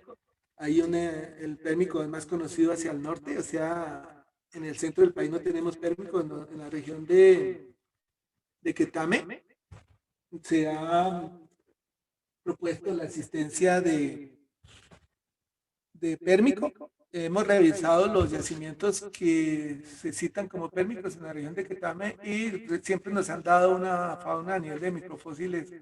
el pérmico es más conocido hacia el norte, o sea, en el centro del país no tenemos pérmico, en la región de Quetame se ha propuesto la existencia de pérmico, hemos revisado los yacimientos que se citan como pérmicos en la región de Quetame y siempre nos han dado una fauna a nivel de microfósiles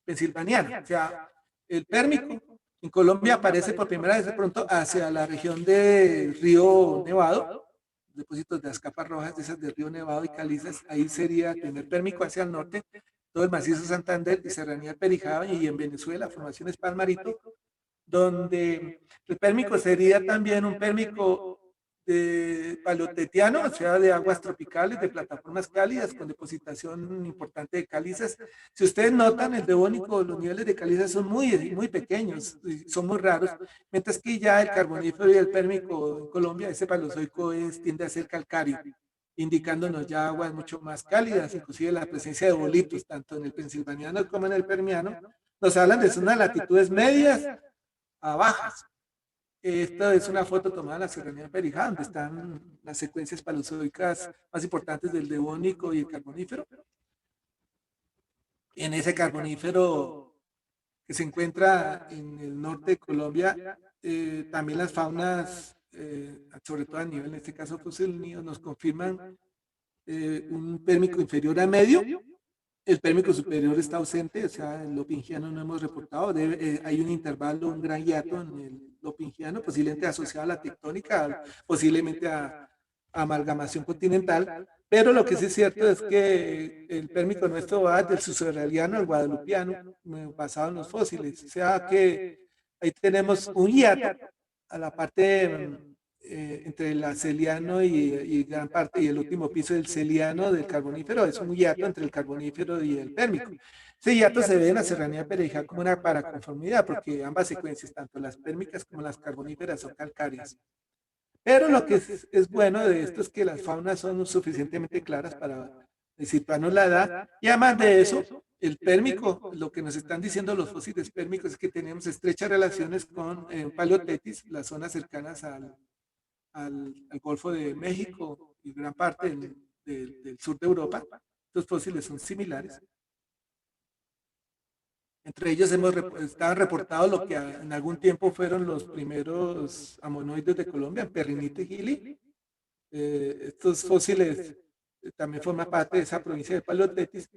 pensilvaniana. O sea, el pérmico en Colombia aparece por primera vez de pronto hacia la región del río Nevado, depósitos de las capas rojas de esas del río Nevado y calizas. Ahí sería el primer pérmico hacia el norte, todo el macizo Santander y Serranía Perijá, y en Venezuela, formaciones Palmarito, donde el pérmico sería también un pérmico de paleotetiano, o sea, de aguas tropicales, de plataformas cálidas, con depositación importante de calizas. Si ustedes notan, el devónico, los niveles de calizas son muy pequeños, son muy raros, mientras que ya el carbonífero y el pérmico en Colombia, ese paleozoico tiende a ser calcáreo, indicándonos ya aguas mucho más cálidas, inclusive la presencia de bolitos, tanto en el pensilvaniano como en el permiano, nos hablan de zonas latitudes medias a bajas. Esta es una foto tomada en la Serranía de Perijá, donde están las secuencias paleozoicas más importantes del devónico y el carbonífero. En ese carbonífero que se encuentra en el norte de Colombia, también las faunas, sobre todo a nivel, en este caso fósil unido, nos confirman un pérmico inferior a medio. El pérmico superior está ausente, o sea, el lopingiano no hemos reportado. Hay un intervalo, un gran hiato en el lopingiano, posiblemente asociado a la tectónica, posiblemente a amalgamación continental. Pero lo que sí es cierto es que el pérmico nuestro va del subsahariano al guadalupiano, basado en los fósiles. O sea que ahí tenemos un hiato a la parte entre el celiano y gran parte y el último piso del celiano del carbonífero. Es un hiato entre el carbonífero y el pérmico. Ese hiato se ve en la serranía Perijá como una paraconformidad, porque ambas secuencias, tanto las pérmicas como las carboníferas, son calcáreas. Pero lo que es bueno de esto es que las faunas son suficientemente claras para situarnos la edad, y además de eso, el pérmico, lo que nos están diciendo los fósiles pérmicos es que tenemos estrechas relaciones con Paleotetis, las zonas cercanas al Golfo de México y gran parte del sur de Europa. Estos fósiles son similares. Entre ellos está reportado lo que en algún tiempo fueron los primeros amonoides de Colombia, Perrinite gili. Estos fósiles también forman parte de esa provincia de Paleotetis.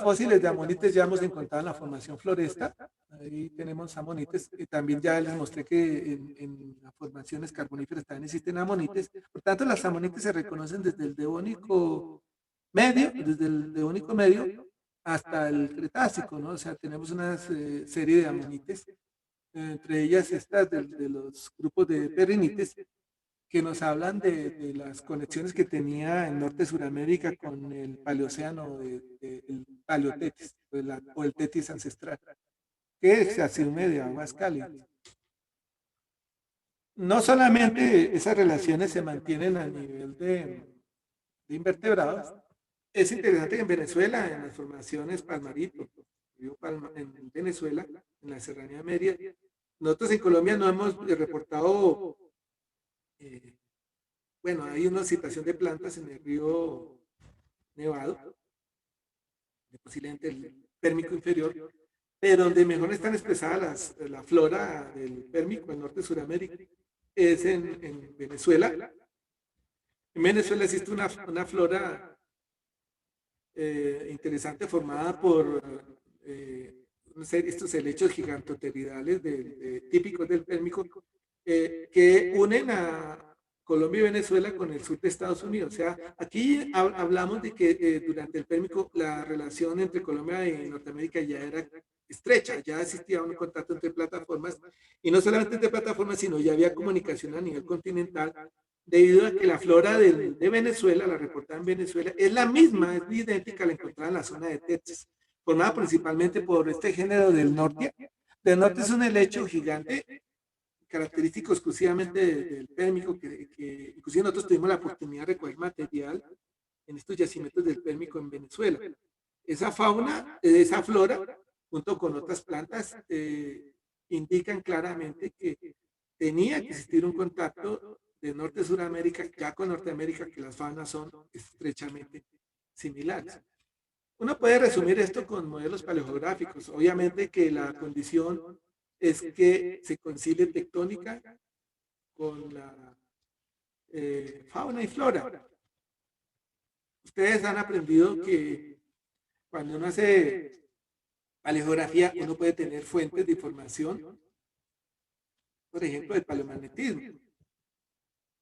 Fósiles de amonites ya hemos encontrado en la formación Floresta. Ahí tenemos amonites. Y también ya les mostré que en las formaciones carboníferas también existen amonites. Por tanto, las amonites se reconocen desde el Devónico medio hasta el Cretácico, ¿no? O sea, tenemos una serie de amonites, entre ellas estas de los grupos de perrinites, que nos hablan de las conexiones que tenía en Norte Suramérica con el Paleocéano, el Paleotetis, o el Tetis ancestral, que se asume de aguas cálidas. No solamente esas relaciones se mantienen a nivel de invertebrados, es interesante que en Venezuela, en las formaciones Palmarito, en Venezuela, en la Serranía Media, nosotros en Colombia no hemos reportado, bueno, hay una situación de plantas en el río Nevado, posiblemente el pérmico inferior, pero donde mejor están expresadas la flora del pérmico en Norte de Sudamérica es en Venezuela. En Venezuela existe una flora interesante formada por estos helechos gigantoteridales típicos del pérmico, que unen a Colombia y Venezuela con el sur de Estados Unidos. O sea, aquí hablamos de que durante el pérmico la relación entre Colombia y Norteamérica ya era estrecha, ya existía un contacto entre plataformas, y no solamente entre plataformas, sino ya había comunicación a nivel continental, debido a que la flora de Venezuela, la reportada en Venezuela, es la misma, es idéntica a la encontrada en la zona de Texas, formada principalmente por este género del norte. Del norte es un helecho gigante, característico exclusivamente del pérmico, que inclusive nosotros tuvimos la oportunidad de recoger material en estos yacimientos del pérmico en Venezuela. Esa fauna, esa flora, junto con otras plantas, indican claramente que tenía que existir un contacto de Norte a Suramérica, ya con Norteamérica, que las faunas son estrechamente similares. Uno puede resumir esto con modelos paleogeográficos. Obviamente que la condición es que se concilie tectónica con la fauna y flora. Ustedes han aprendido que cuando uno hace paleografía, uno puede tener fuentes de información, por ejemplo, el paleomagnetismo. El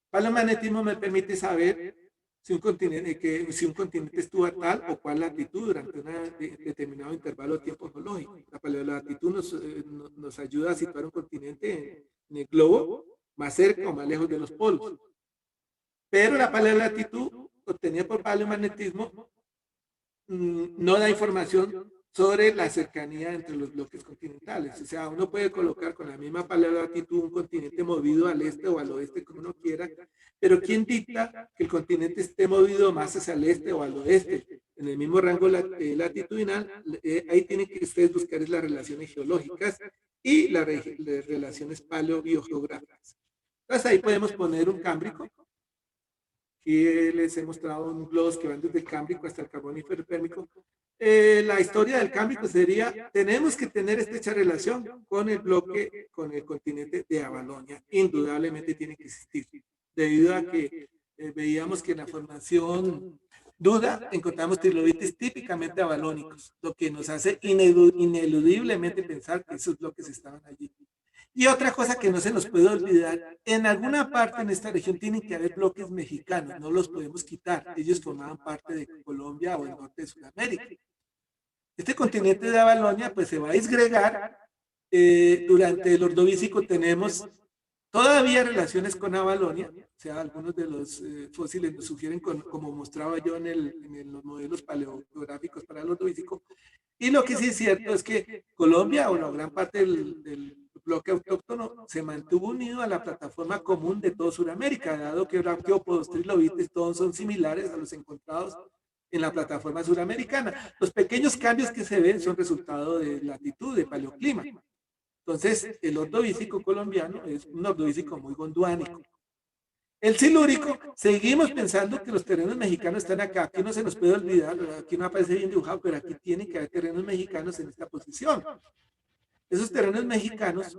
paleomagnetismo me permite saber si un continente estuvo a tal o cual latitud durante un determinado intervalo de tiempo geológico. La paleolatitud nos ayuda a situar un continente en el globo más cerca o más lejos de los polos. Pero la paleolatitud obtenida por paleomagnetismo no da información sobre la cercanía entre los bloques continentales. O sea, uno puede colocar con la misma paleolatitud un continente movido al este o al oeste, como uno quiera, pero ¿quién dicta que el continente esté movido más hacia el este o al oeste? En el mismo rango latitudinal, ahí tienen que ustedes buscar las relaciones geológicas y las relaciones paleobiogeográficas. Entonces ahí podemos poner un cámbrico. Aquí les he mostrado un globos que van desde el Cámbrico hasta el Carbonífero Pérmico. La historia del Cámbrico sería, tenemos que tener estrecha relación con el bloque, con el continente de Avalonia. Indudablemente tiene que existir, debido a que veíamos que en la formación Duda encontramos trilobites típicamente avalónicos, lo que nos hace ineludiblemente pensar que esos bloques estaban allí. Y otra cosa que no se nos puede olvidar, en alguna parte en esta región tienen que haber bloques mexicanos, no los podemos quitar, ellos formaban parte de Colombia o el norte de Sudamérica. Este continente de Avalonia pues se va a disgregar, durante el Ordovícico tenemos todavía relaciones con Avalonia, o sea, algunos de los fósiles nos sugieren, como mostraba yo en los modelos paleográficos para el Ordovícico, y lo que sí es cierto es que Colombia, o la gran parte del bloque autóctono, se mantuvo unido a la plataforma común de toda Sudamérica, dado que braquiópodos, trilobites, todos son similares a los encontrados en la plataforma suramericana. Los pequeños cambios que se ven son resultado de latitud, de paleoclima. Entonces, el ordovícico colombiano es un ordovícico muy gondvánico. El silúrico, seguimos pensando que los terrenos mexicanos están acá. Aquí no se nos puede olvidar, aquí no aparece bien dibujado, pero aquí tienen que haber terrenos mexicanos en esta posición. Esos terrenos mexicanos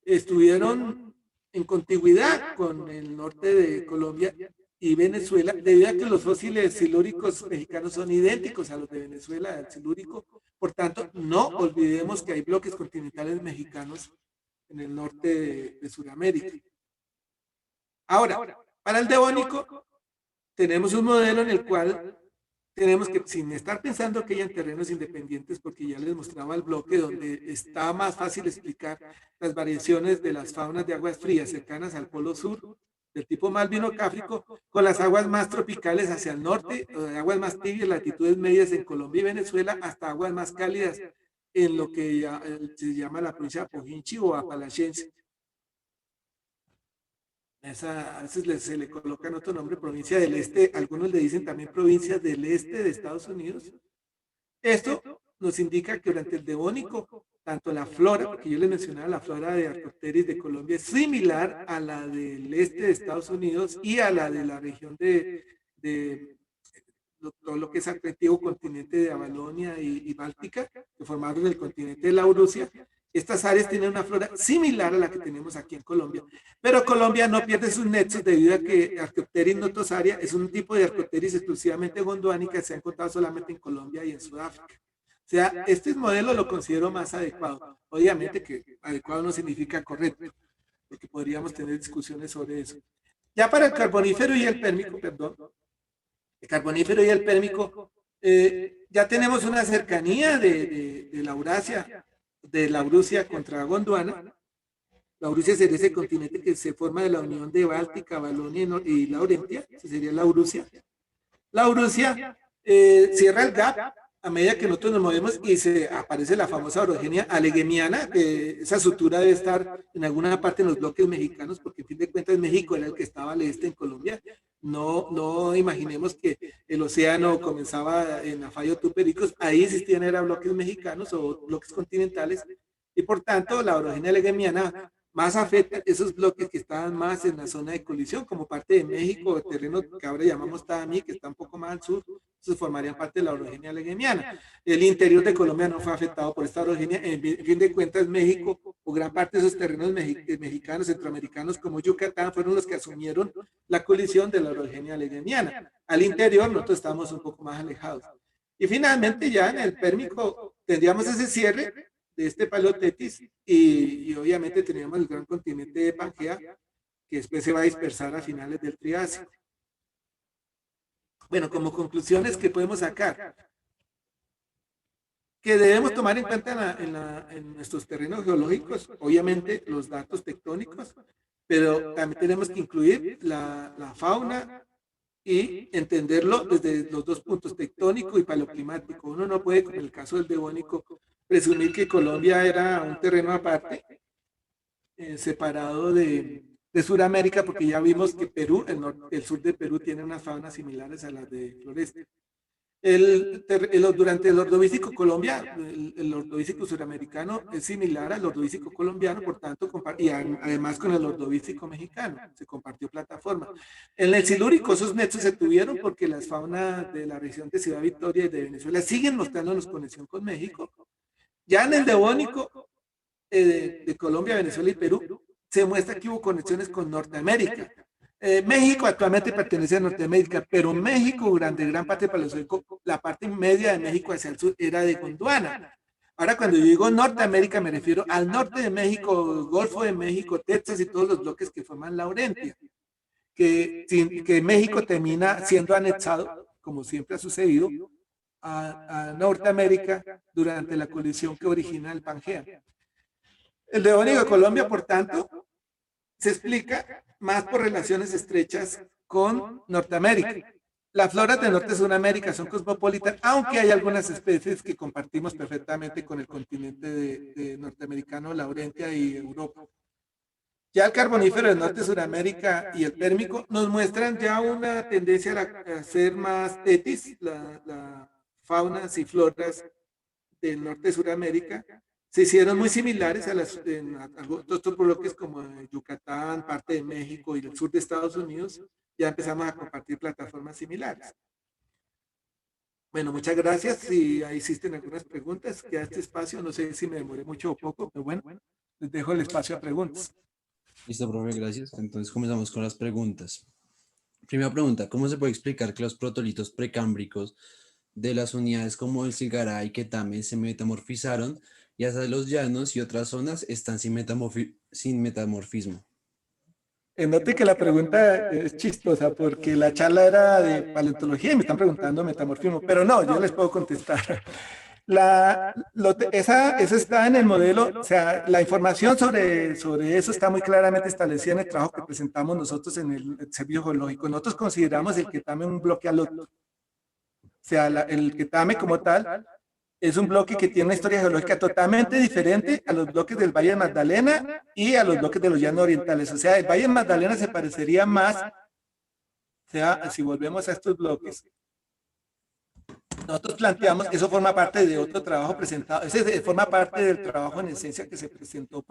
estuvieron en contigüidad con el norte de Colombia y Venezuela, debido a que los fósiles silúricos mexicanos son idénticos a los de Venezuela, del silúrico. Por tanto, no olvidemos que hay bloques continentales mexicanos en el norte de Sudamérica. Ahora, para el devónico, tenemos un modelo en el cual tenemos que, sin estar pensando que hayan terrenos independientes, porque ya les mostraba el bloque donde está más fácil explicar las variaciones de las faunas de aguas frías cercanas al polo sur, del tipo Malvino-Cáfrico, con las aguas más tropicales hacia el norte, aguas más tibias, latitudes medias en Colombia y Venezuela, hasta aguas más cálidas en lo que se llama la provincia de Pojinchi o Apalachense. A veces se le colocan otro nombre, provincia del este, algunos le dicen también provincias del este de Estados Unidos. Esto nos indica que durante el Devónico, tanto la flora, porque yo les mencionaba la flora de Arctopteris de Colombia, es similar a la del este de Estados Unidos y a la de la región de todo lo que es el antiguo continente de Avalonia y Báltica, que formaron el continente de Laurasia. Estas áreas tienen una flora similar a la que tenemos aquí en Colombia, pero Colombia no pierde sus nexos debido a que Archaeopteris notosaria es un tipo de Archaeopteris exclusivamente gondwana que se ha encontrado solamente en Colombia y en Sudáfrica. O sea, este modelo lo considero más adecuado. Obviamente que adecuado no significa correcto, porque podríamos tener discusiones sobre eso. Ya para el Carbonífero y el Pérmico, perdón, el Carbonífero y el Pérmico, ya tenemos una cercanía de Laurasia contra Gondwana. Laurasia sería ese continente que se forma de la unión de Báltica, Valonia y Laurentia, esa sería Laurasia. Laurasia cierra el gap a medida que nosotros nos movemos y se aparece la famosa orogenia aleghemiana, que esa sutura debe estar en alguna parte en los bloques mexicanos, porque en fin de cuentas México era el que estaba al este en Colombia. No imaginemos que el océano comenzaba en Afayo Tupericos, ahí existían era bloques mexicanos o bloques continentales, y por tanto la orogenia aleghemiana más afecta esos bloques que estaban más en la zona de colisión, como parte de México, el terreno que ahora llamamos Taamí, que está un poco más al sur, Entonces formarían parte de la orogenia allegheniana. El interior de Colombia no fue afectado por esta orogenia. En fin de cuentas, México o gran parte de esos terrenos mexicanos, centroamericanos como Yucatán fueron los que asumieron la colisión de la orogenia allegheniana. Al interior nosotros estamos un poco más alejados. Y finalmente ya en el Pérmico tendríamos ese cierre de este Paleotetis y obviamente teníamos el gran continente de Pangea que después se va a dispersar a finales del Triásico. Bueno, como conclusiones que podemos sacar, que debemos tomar en cuenta en nuestros terrenos geológicos, obviamente los datos tectónicos, pero también tenemos que incluir la fauna y entenderlo desde los dos puntos, tectónico y paleoclimático. Uno no puede, como en el caso del Devónico, presumir que Colombia era un terreno aparte, separado de Sudamérica, porque ya vimos que Perú, el sur de Perú, tiene unas faunas similares a las de Floreste. Durante el Ordovícico Colombia, el Ordovícico suramericano es similar al Ordovícico colombiano, por tanto, y además con el Ordovícico mexicano, se compartió plataforma. En el Silúrico esos nexos se tuvieron porque las faunas de la región de Ciudad Victoria y de Venezuela siguen mostrándonos conexión con México. Ya en el Devónico de Colombia, Venezuela y Perú, se muestra que hubo conexiones con Norteamérica. México actualmente pertenece a Norteamérica, pero México durante gran parte del Paleozoico, la parte media de México hacia el sur era de Gondwana. Ahora cuando yo digo Norteamérica me refiero al norte de México, Golfo de México, Texas y todos los bloques que forman Laurentia, que México termina siendo anexado, como siempre ha sucedido, a Norteamérica durante la colisión que origina el Pangea. El Devónico de Colombia, por tanto, se explica más por relaciones estrechas con Norteamérica. Las floras de Norte de Sudamérica son cosmopolitas, aunque hay algunas especies que compartimos perfectamente con el continente de norteamericano, Laurentia y Europa. Ya el carbonífero del norte de Sudamérica y el Pérmico nos muestran ya una tendencia a ser más tetis, la faunas y floras del norte de Sudamérica se hicieron muy similares a otros bloques como Yucatán, parte de México y el sur de Estados Unidos. Ya empezamos a compartir plataformas similares. Bueno, muchas gracias. Si ahí existen algunas preguntas, queda este espacio. No sé si me demoré mucho o poco, pero bueno, les dejo el espacio a preguntas. Listo, profe, gracias. Entonces comenzamos con las preguntas. Primera pregunta, ¿cómo se puede explicar que los protolitos precámbricos de las unidades como el Cigará y Quetame se metamorfizaron y hasta los llanos y otras zonas están sin metamorfismo? Note que la pregunta es chistosa porque la charla era de paleontología y me están preguntando metamorfismo, pero no, yo les puedo contestar. Esa está en el modelo, o sea, la información sobre eso está muy claramente establecida en el trabajo que presentamos nosotros en el servicio geológico. Nosotros consideramos el Quetame un bloque alóctono. O sea, el Quetame como tal es un bloque que tiene una historia geológica totalmente diferente a los bloques del Valle de Magdalena y a los bloques de los llanos orientales. O sea, el Valle de Magdalena se parecería más, o sea, si volvemos a estos bloques, nosotros planteamos, eso forma parte de otro trabajo presentado, ese forma parte del trabajo en esencia que se presentó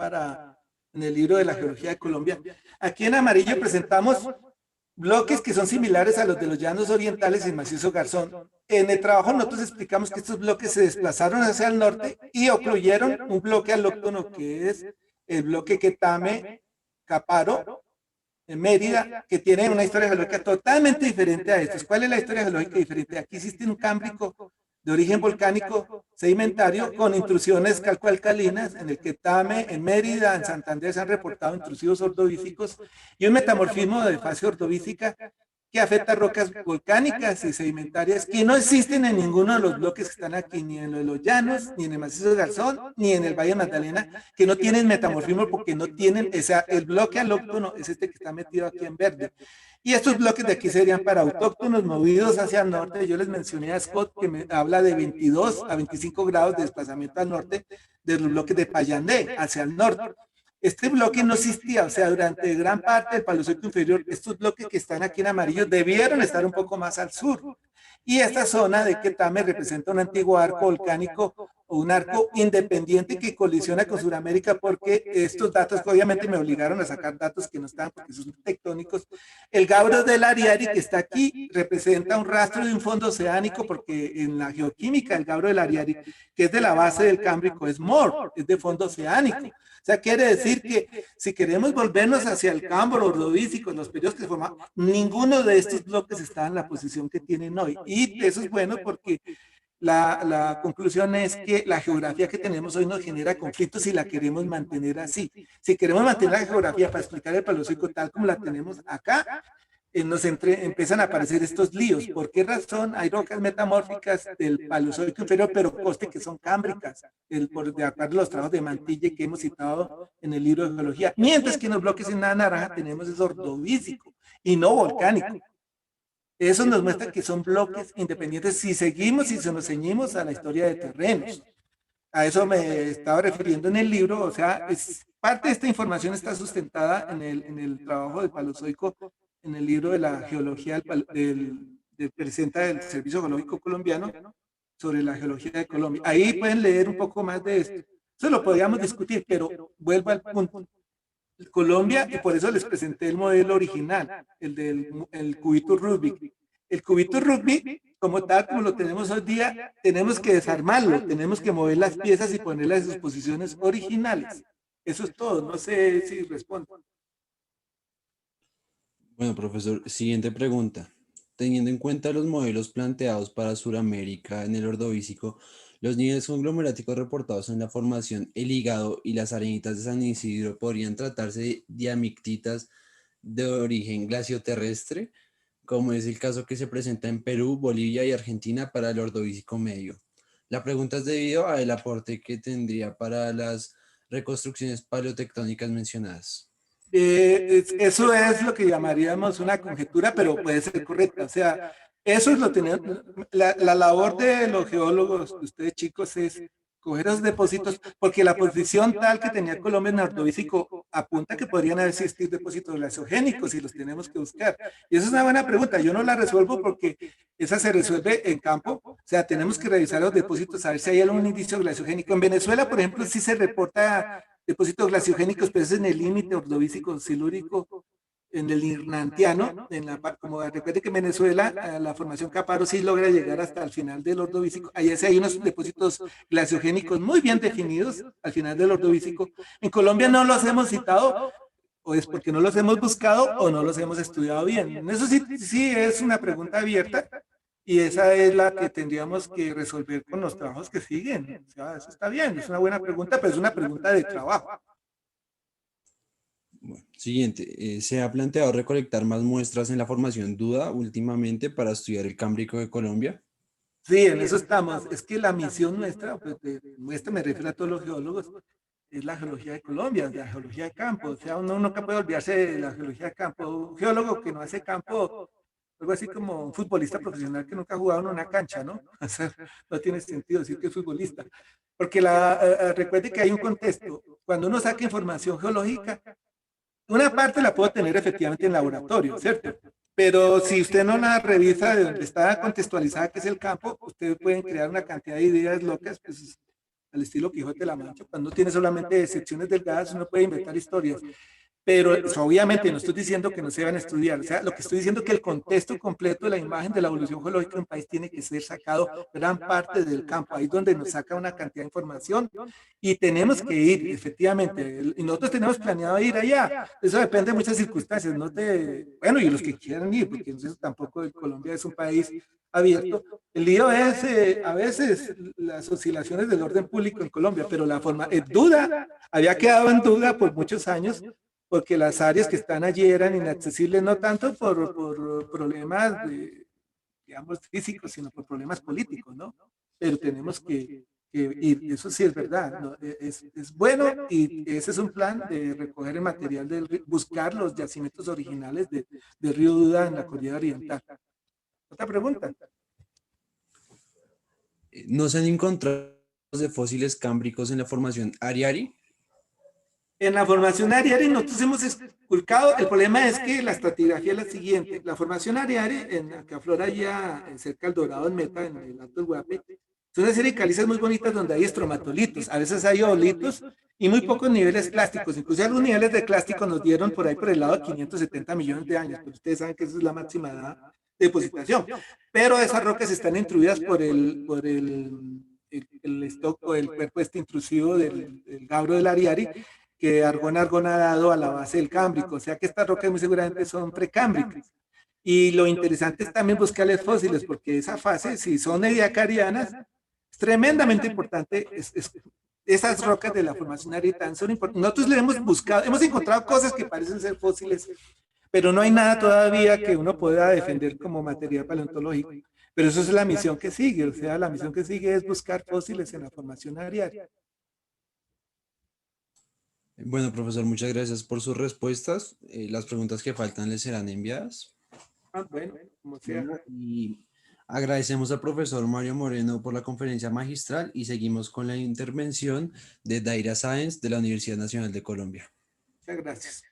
en el libro de la geología de Colombia. Aquí en amarillo presentamos bloques que son similares a los de los llanos orientales y el macizo Garzón. En el trabajo nosotros explicamos que estos bloques se desplazaron hacia el norte y ocluyeron un bloque alóctono que es el bloque Quetame, Caparo, en Mérida, que tiene una historia geológica totalmente diferente a estos. ¿Cuál es la historia geológica diferente? Aquí existe un cámbrico de origen volcánico sedimentario con intrusiones calcoalcalinas. En el Quetame, en Mérida, en Santander se han reportado intrusivos ordovícicos y un metamorfismo de fase ordovícica que afecta rocas volcánicas y sedimentarias que no existen en ninguno de los bloques que están aquí, ni en los llanos, ni en el macizo de Garzón, ni en el Valle de Magdalena, que no tienen metamorfismo porque no tienen, el bloque alóctono es este que está metido aquí en verde. Y estos bloques de aquí serían para autóctonos movidos hacia el norte. Yo les mencioné a Scott que me habla de 22 a 25 grados de desplazamiento al norte de los bloques de Payandé hacia el norte. Este bloque no existía, o sea, durante gran parte del Paleozoico inferior, estos bloques que están aquí en amarillo debieron estar un poco más al sur. Y esta zona de Quetame representa un antiguo arco volcánico o un arco independiente que colisiona con Sudamérica porque estos datos obviamente me obligaron a sacar datos que no estaban porque son tectónicos. El Gauro del Ariari que está aquí representa un rastro de un fondo oceánico porque en la geoquímica el Gauro del Ariari, que es de la base del Cámbrico, es MOR, es de fondo oceánico. O sea, quiere decir que si queremos volvernos hacia el Cámbaro, Ordovícico, los periodos que se formaban, ninguno de estos bloques está en la posición que tienen hoy. Y eso es bueno porque la conclusión es que la geografía que tenemos hoy nos genera conflictos si la queremos mantener así. Si queremos mantener la geografía para explicar el Paleozoico tal como la tenemos acá, empiezan a aparecer estos líos. ¿Por qué razón hay rocas metamórficas del Paleozoico inferior, pero coste que son cámbricas, de acuerdo a los trabajos de Mantilla que hemos citado en el libro de geología? Mientras que en los bloques en la naranja tenemos es ordovícico y no volcánico. Eso nos muestra que son bloques independientes si seguimos y si nos ceñimos a la historia de terrenos. A eso me estaba refiriendo en el libro, o sea, parte de esta información está sustentada en el trabajo del Paleozoico, en el libro de la geología del presenta del Servicio Geológico Colombiano sobre la geología de Colombia. Ahí pueden leer un poco más de esto. Eso lo podríamos discutir, pero vuelvo al punto. Colombia, y por eso les presenté el modelo original, el cubito Rubik. El cubito Rubik, como tal, como lo tenemos hoy día, tenemos que desarmarlo, tenemos que mover las piezas y ponerlas en sus posiciones originales. Eso es todo, no sé si respondo. Bueno, profesor, siguiente pregunta. Teniendo en cuenta los modelos planteados para Sudamérica en el Ordovícico, los niveles conglomeráticos reportados en la formación El Hígado y las arenitas de San Isidro podrían tratarse de diamictitas de origen glacioterrestre, como es el caso que se presenta en Perú, Bolivia y Argentina para el Ordovícico medio. La pregunta es debido al aporte que tendría para las reconstrucciones paleotectónicas mencionadas. Eso es lo que llamaríamos una conjetura, pero puede ser correcta. O sea, eso es lo tener, la labor de los geólogos, de ustedes chicos, es coger los depósitos, porque la posición tal que tenía Colombia en Ordovícico apunta que podrían existir depósitos glaciogénicos y los tenemos que buscar. Y esa es una buena pregunta. Yo no la resuelvo porque esa se resuelve en campo. O sea, tenemos que revisar los depósitos a ver si hay algún indicio glaciogénico. En Venezuela, por ejemplo, sí se reporta depósitos glaciogénicos, pero es en el límite ordovícico silúrico, en el Irnantiano, como recuerde que en Venezuela la formación Caparo sí logra llegar hasta el final del ordovícico. Ahí sí hay unos depósitos glaciogénicos muy bien definidos al final del ordovícico. En Colombia no los hemos citado, o es porque no los hemos buscado o no los hemos estudiado bien. Eso sí, sí es una pregunta abierta y esa es la que tendríamos que resolver con los trabajos que siguen. O sea, eso está bien, es una buena pregunta, pero es una pregunta de trabajo. Bueno, siguiente, se ha planteado recolectar más muestras en la formación Duda últimamente para estudiar el Cámbrico de Colombia. Sí, en eso estamos. Es que la misión nuestra, pues nuestra me refiero a todos los geólogos, es la geología de Colombia, la geología de campo. O sea, uno nunca puede olvidarse de la geología de campo. Un geólogo que no hace campo, algo así como un futbolista profesional que nunca ha jugado en una cancha, ¿no? O sea, no tiene sentido decir que es futbolista. Porque recuerde que hay un contexto. Cuando uno saca información geológica, una parte la puedo tener efectivamente en laboratorio, ¿cierto? Pero si usted no la revisa de donde está contextualizada, que es el campo, usted puede crear una cantidad de ideas locas, pues al estilo Quijote de la Mancha. Cuando no tiene solamente secciones delgadas, uno puede inventar historias. Pero obviamente no estoy diciendo que no se van a estudiar, o sea, lo que estoy diciendo es que el contexto completo de la imagen de la evolución geológica de un país tiene que ser sacado gran parte del campo, ahí es donde nos saca una cantidad de información y tenemos que ir, efectivamente, y nosotros tenemos planeado ir allá, eso depende de muchas circunstancias, no bueno, y los que quieran ir, porque eso tampoco Colombia es un país abierto. El lío es a veces las oscilaciones del orden público en Colombia, pero la forma, duda, había quedado en duda por muchos años porque las áreas que están allí eran inaccesibles no tanto por problemas, digamos, físicos, sino por problemas políticos, ¿no? Pero tenemos que ir, eso sí es verdad, ¿no? Es bueno y ese es un plan de recoger el material, buscar los yacimientos originales de Río Duda en la Cordillera Oriental. ¿Otra pregunta? ¿No se han encontrado de fósiles cámbricos en la formación Ariari? En la formación ariaria nosotros hemos esculcado, el problema es que la estratigrafía es la siguiente, la formación ariaria, en la que aflora ya cerca del Dorado, en Meta, en el Alto del Guape, es una serie de calizas muy bonitas donde hay estromatolitos, a veces hay oolitos y muy pocos niveles clásticos, incluso algunos niveles de clástico nos dieron por ahí por el lado de 570 millones de años, pero ustedes saben que esa es la máxima edad de depositación, pero esas rocas están intruidas por el stock o el cuerpo este intrusivo del Gabbro del Ariari, que Argón ha dado a la base del Cámbrico, o sea que estas rocas muy seguramente son precámbricas. Y lo interesante es también buscarles fósiles, porque esa fase, si son ediacarianas, es tremendamente importante. Esas rocas de la formación arietán son importantes. Nosotros le hemos buscado, hemos encontrado cosas que parecen ser fósiles, pero no hay nada todavía que uno pueda defender como material paleontológico. Pero eso es la misión que sigue, o sea, la misión que sigue es buscar fósiles en la formación ariaria. Bueno, profesor, muchas gracias por sus respuestas. Las preguntas que faltan les serán enviadas. Ah, bueno, como sea. Bueno, y agradecemos al profesor Mario Moreno por la conferencia magistral y seguimos con la intervención de Daira Sáenz de la Universidad Nacional de Colombia. Muchas gracias.